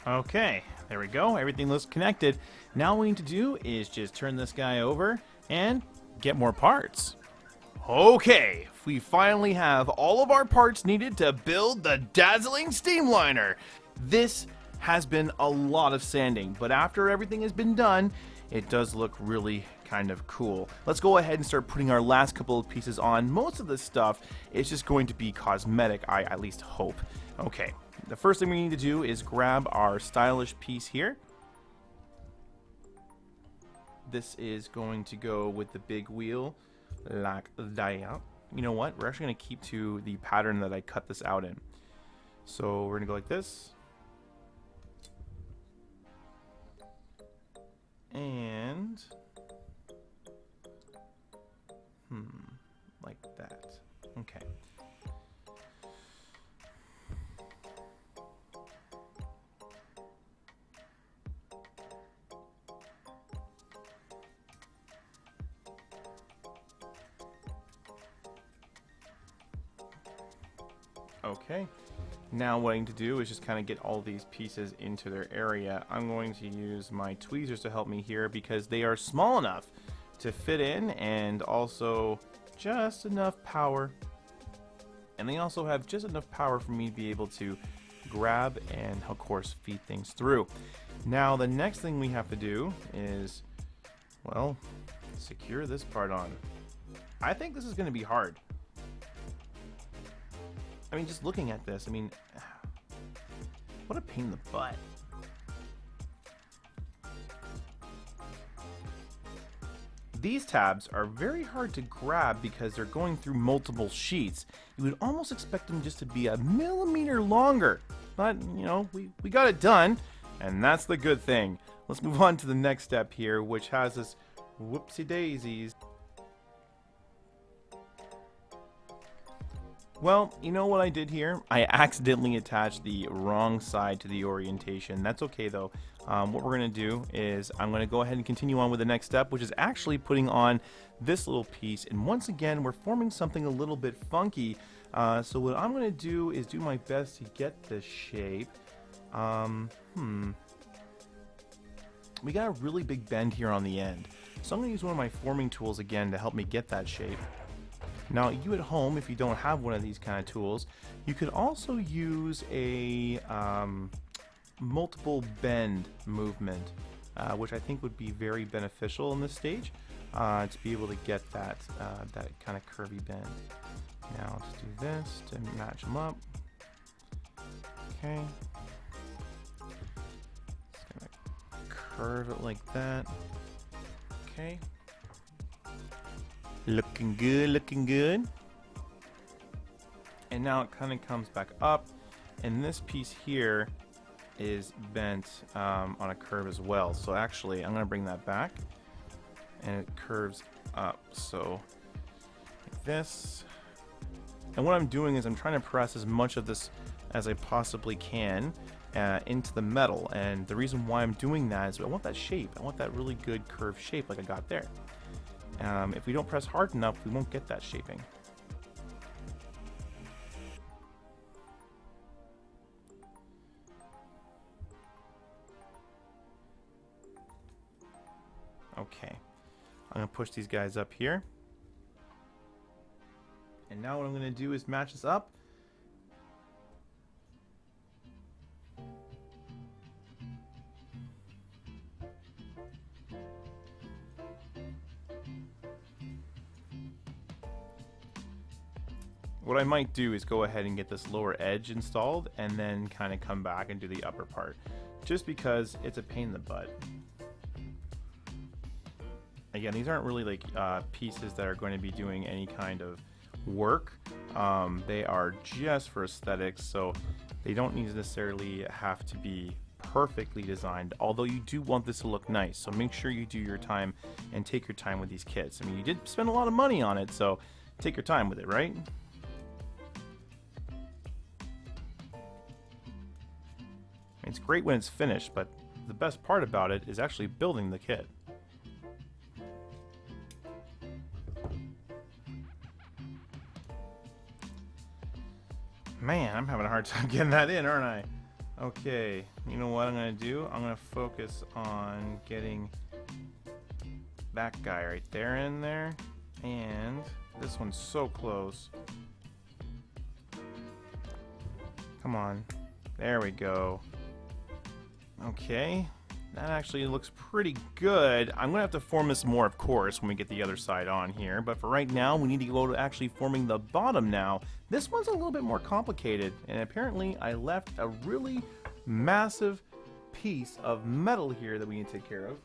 Okay, there we go. Everything looks connected. Now what we need to do is just turn this guy over and get more parts. Okay, we finally have all of our parts needed to build the Dazzling Steamliner. This has been a lot of sanding, but after everything has been done, it does look really kind of cool. Let's go ahead and start putting our last couple of pieces on. Most of this stuff is just going to be cosmetic, I at least hope. Okay, the first thing we need to do is grab our stylish piece here. This is going to go with the big wheel like that. You know what? We're actually going to keep to the pattern that I cut this out in. So we're going to go like this. And like that. Okay. Okay, now what I need to do is just kind of get all these pieces into their area. I'm going to use my tweezers to help me here because they are small enough to fit in and also just enough power. And they also have just enough power for me to be able to grab and, of course, feed things through. Now, the next thing we have to do is, well, secure this part on. I think this is going to be hard. I mean, just looking at this, I mean, what a pain in the butt. These tabs are very hard to grab because they're going through multiple sheets. You would almost expect them just to be a millimeter longer. But, you know, we got it done, and that's the good thing. Let's move on to the next step here, which has this whoopsie daisies. Well, you know what I did here? I accidentally attached the wrong side to the orientation. That's okay though. What we're going to do is I'm going to go ahead and continue on with the next step, which is actually putting on this little piece. And once again, we're forming something a little bit funky. So what I'm going to do is do my best to get this shape. We got a really big bend here on the end. So I'm going to use one of my forming tools again to help me get that shape. Now, you at home, if you don't have one of these kind of tools, you could also use a multiple bend movement, which I think would be very beneficial in this stage to be able to get that that kind of curvy bend. Now, let's do this to match them up. Okay. Just gonna curve it like that. Okay. Looking good, looking good. And now it kind of comes back up, and this piece here is bent on a curve as well. So actually, I'm going to bring that back, and it curves up. So like this. And what I'm doing is I'm trying to press as much of this as I possibly can into the metal. And the reason why I'm doing that is I want that shape. I want that really good curved shape like I got there. If we don't press hard enough, we won't get that shaping. Okay. I'm going to push these guys up here. And now what I'm going to do is match this up. What I might do is go ahead and get this lower edge installed and then kind of come back and do the upper part, just because it's a pain in the butt. Again, these aren't really like pieces that are going to be doing any kind of work. They are just for aesthetics, so they don't necessarily have to be perfectly designed, although you do want this to look nice. So make sure you do your time and take your time with these kits. I mean, you did spend a lot of money on it, so take your time with it, right? It's great when it's finished, but the best part about it is actually building the kit. Man, I'm having a hard time getting that in, aren't I? Okay, you know what I'm going to do? I'm going to focus on getting that guy right there in there. And this one's so close. Come on. There we go. Okay, that actually looks pretty good. I'm gonna have to form this more, of course, when we get the other side on here, but for right now we need to go to actually forming the bottom now. This one's a little bit more complicated, and apparently I left a really massive piece of metal here that we need to take care of.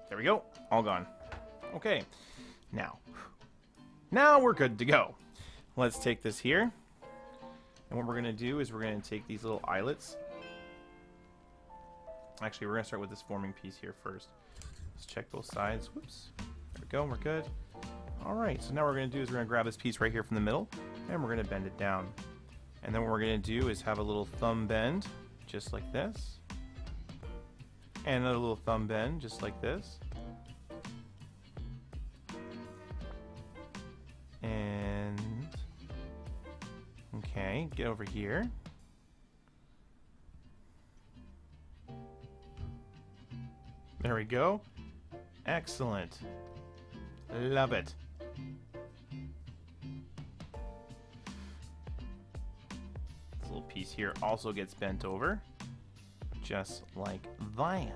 There we go, all gone. Okay, now we're good to go. Let's take this here. And what we're going to do is we're going to take these little eyelets. Actually, we're going to start with this forming piece here first. Let's check both sides. Whoops. There we go. We're good. All right. So now what we're going to do is we're going to grab this piece right here from the middle, and we're going to bend it down. And then what we're going to do is have a little thumb bend, just like this. And another little thumb bend, just like this. And okay, get over here. There we go. Excellent. Love it. This little piece here also gets bent over, just like that.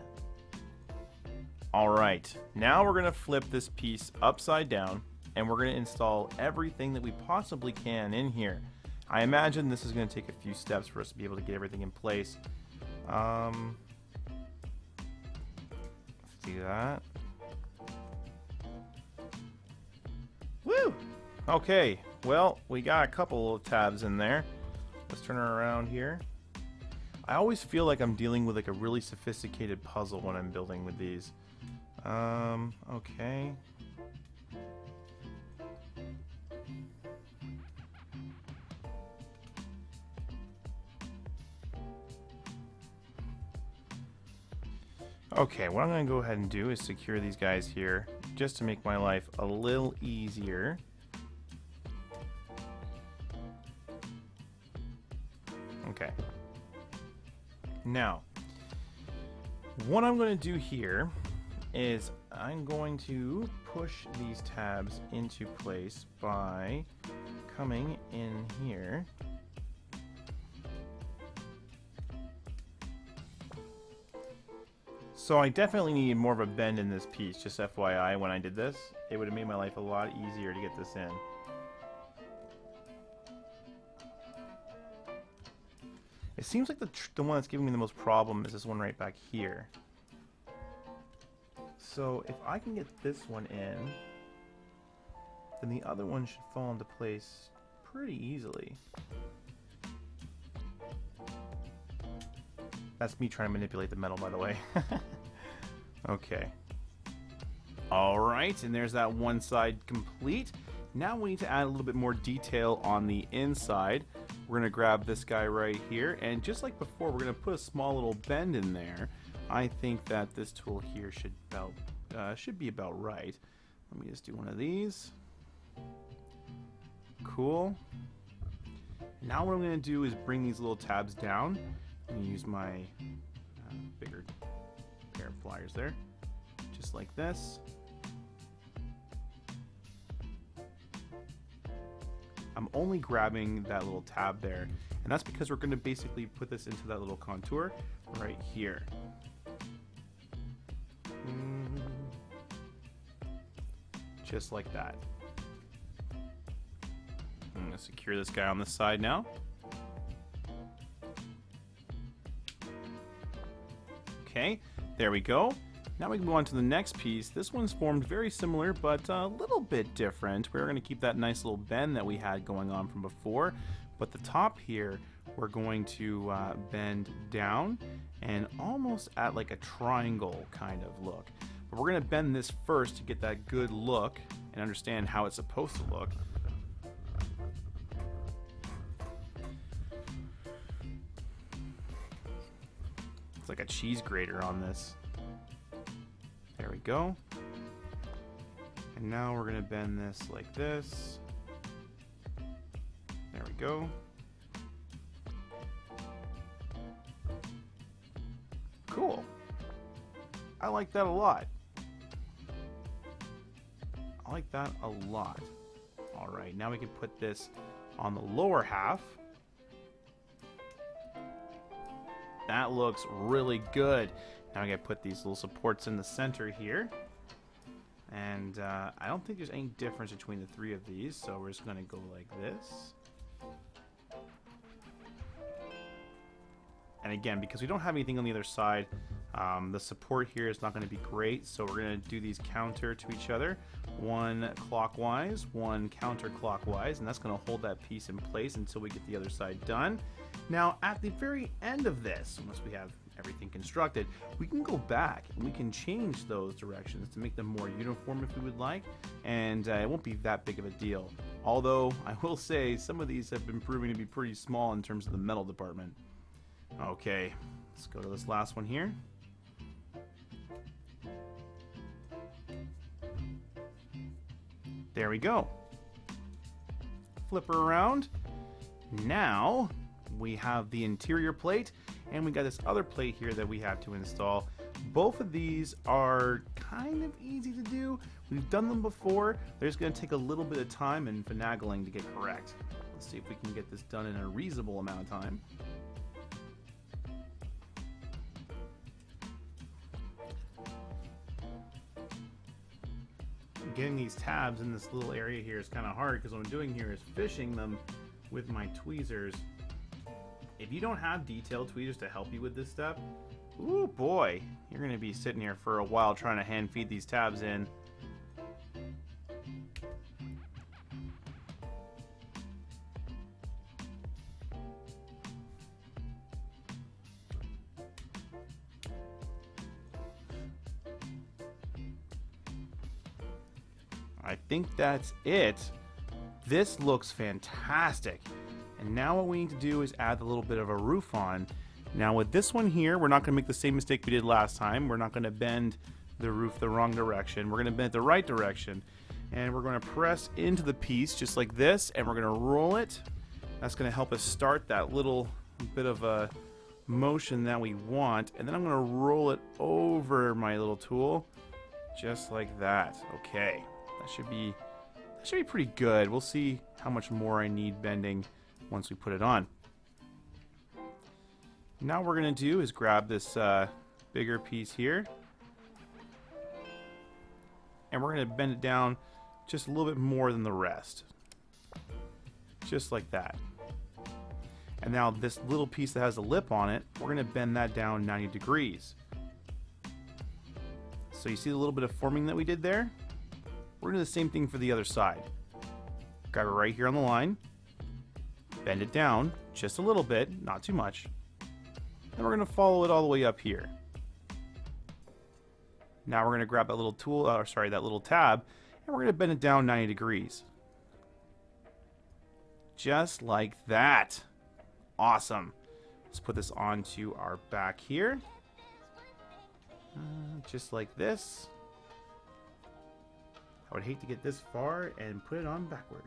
All right, now we're gonna flip this piece upside down, and we're going to install everything that we possibly can in here. I imagine this is going to take a few steps for us to be able to get everything in place. Let's do that. Woo! Okay, well, we got a couple of tabs in there. Let's turn her around here. I always feel like I'm dealing with like a really sophisticated puzzle when I'm building with these. Okay. Okay, what I'm going to go ahead and do is secure these guys here, just to make my life a little easier. Okay. Now, what I'm going to do here is I'm going to push these tabs into place by coming in here. So I definitely need more of a bend in this piece, just FYI. When I did this, it would have made my life a lot easier to get this in. It seems like the one that's giving me the most problem is this one right back here. So if I can get this one in, then the other one should fall into place pretty easily. That's me trying to manipulate the metal, by the way. Okay. Alright, and there's that one side complete. Now we need to add a little bit more detail on the inside. We're going to grab this guy right here, and just like before, we're going to put a small little bend in there. I think that this tool here should be about right. Let me just do one of these. Cool. Now what I'm going to do is bring these little tabs down. I'm gonna use my bigger pair of pliers there, just like this. I'm only grabbing that little tab there, and that's because we're going to basically put this into that little contour right here. Just like that. I'm going to secure this guy on this side now. Okay, there we go. Now we can move on to the next piece. This one's formed very similar, but a little bit different. We're going to keep that nice little bend that we had going on from before, but the top here, we're going to bend down and almost at like a triangle kind of look. But we're going to bend this first to get that good look and understand how it's supposed to look. It's like a cheese grater on this. There we go. And now we're going to bend this like this. There we go. Cool. I like that a lot. I like that a lot. All right, now we can put this on the lower half. That looks really good. Now I'm going to put these little supports in the center here. And I don't think there's any difference between the three of these, so we're just going to go like this. And again, because we don't have anything on the other side, the support here is not going to be great, so we're going to do these counter to each other. One clockwise, one counterclockwise, and that's going to hold that piece in place until we get the other side done. Now, at the very end of this, once we have everything constructed, we can go back and we can change those directions to make them more uniform if we would like, and it won't be that big of a deal. Although, I will say, some of these have been proving to be pretty small in terms of the metal department. Okay, let's go to this last one here. There we go. Flip her around. Now we have the interior plate, and we got this other plate here that we have to install. Both of these are kind of easy to do. We've done them before. They're just going to take a little bit of time and finagling to get correct. Let's see if we can get this done in a reasonable amount of time. Getting these tabs in this little area here is kind of hard, because what I'm doing here is fishing them with my tweezers. If you don't have detailed tweezers to help you with this step, ooh boy, you're going to be sitting here for a while trying to hand feed these tabs in. I think that's it. This looks fantastic. And now what we need to do is add a little bit of a roof on. Now with this one here, we're not going to make the same mistake we did last time. We're not going to bend the roof the wrong direction. We're going to bend it the right direction. And we're going to press into the piece just like this, and we're going to roll it. That's going to help us start that little bit of a motion that we want. And then I'm going to roll it over my little tool just like that. Okay. That should be pretty good. We'll see how much more I need bending once we put it on. Now what we're going to do is grab this bigger piece here, and we're going to bend it down just a little bit more than the rest. Just like that. And now this little piece that has a lip on it, we're going to bend that down 90 degrees. So you see the little bit of forming that we did there? We're going to do the same thing for the other side. Grab it right here on the line, bend it down just a little bit, not too much. Then we're going to follow it all the way up here. Now we're going to grab that little tool, that little tab, and we're going to bend it down 90 degrees. Just like that. Awesome. Let's put this onto our back here. Just like this. I would hate to get this far and put it on backwards.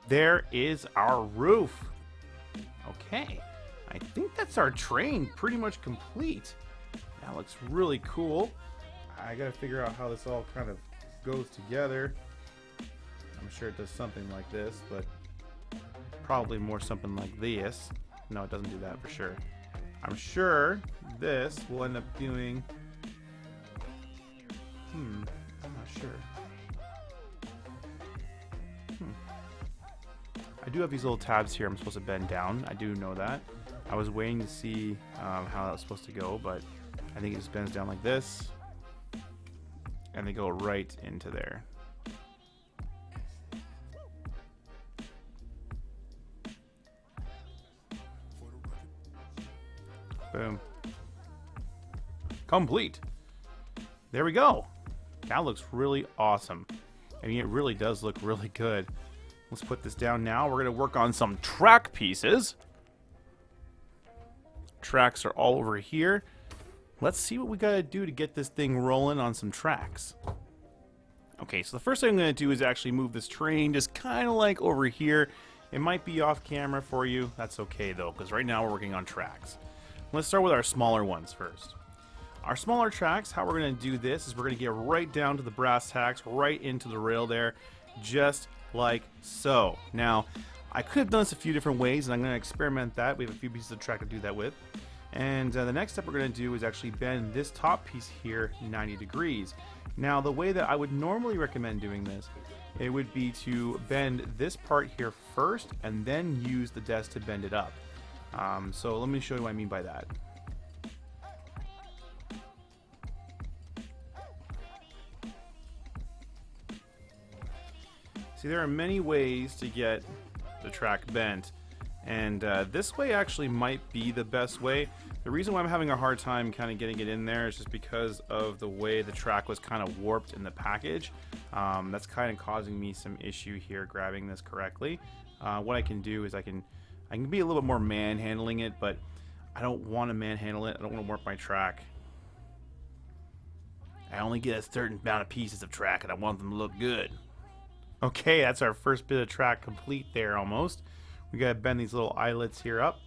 there is our roof. Okay, I think that's our train pretty much complete. That looks really cool. I gotta figure out how this all kind of goes together. I'm sure it does something like this, but probably more something like this. No, it doesn't do that for sure. I'm sure this will end up doing... I'm not sure. I do have these little tabs here I'm supposed to bend down. I do know that. I was waiting to see how that was supposed to go, but I think it just bends down like this. And they go right into there. Boom. Complete. There we go. That looks really awesome. I mean, it really does look really good. Let's put this down now. We're going to work on some track pieces. Tracks are all over here. Let's see what we got to do to get this thing rolling on some tracks. Okay, so the first thing I'm going to do is actually move this train just kind of like over here. It might be off camera for you. That's okay though, because right now we're working on tracks. Let's start with our smaller ones first. Our smaller tracks, how we're going to do this is we're going to get right down to the brass tacks, right into the rail there, just like so. Now, I could have done this a few different ways, and I'm going to experiment that. We have a few pieces of track to do that with. And the next step we're going to do is actually bend this top piece here 90 degrees. Now, the way that I would normally recommend doing this, it would be to bend this part here first, and then use the desk to bend it up. So let me show you what I mean by that. See, there are many ways to get the track bent, and this way actually might be the best way. The reason why I'm having a hard time kind of getting it in there is just because of the way the track was kind of warped in the package. That's kind of causing me some issue here grabbing this correctly. What I can do is I can be a little bit more manhandling it, but I don't want to manhandle it. I don't want to warp my track. I only get a certain amount of pieces of track, and I want them to look good. Okay, that's our first bit of track complete there almost. We gotta bend these little eyelets here up.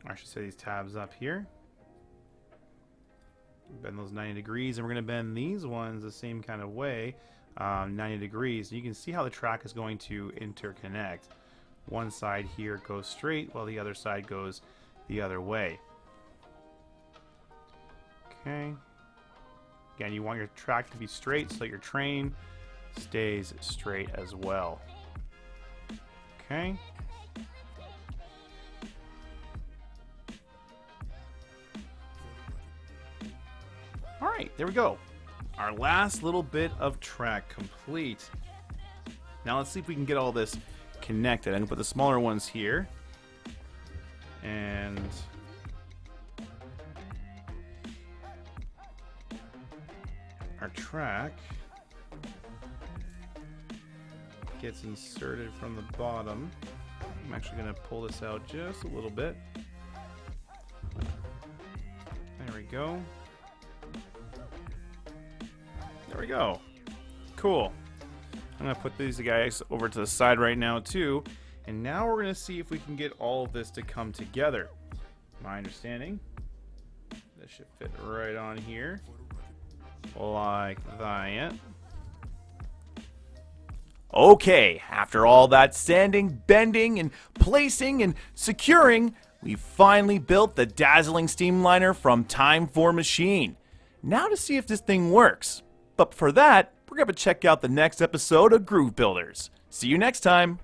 I should say these tabs up here. Bend those 90 degrees, and we're gonna bend these ones the same kind of way, 90 degrees. You can see how the track is going to interconnect. One side here goes straight, while the other side goes the other way. Okay. Again, you want your track to be straight so that your train stays straight as well. Okay. All right, there we go. Our last little bit of track complete. Now let's see if we can get all this connected. I'm gonna put the smaller ones here. And our track gets inserted from the bottom. I'm actually going to pull this out just a little bit. There we go. There we go. Cool. I'm going to put these guys over to the side right now too. And now we're going to see if we can get all of this to come together. My understanding, this should fit right on here. Like that. Okay, after all that sanding, bending, and placing, and securing, we finally built the dazzling streamliner from Time for Machine. Now to see if this thing works. But for that, we're going to check out the next episode of Groove Builders. See you next time.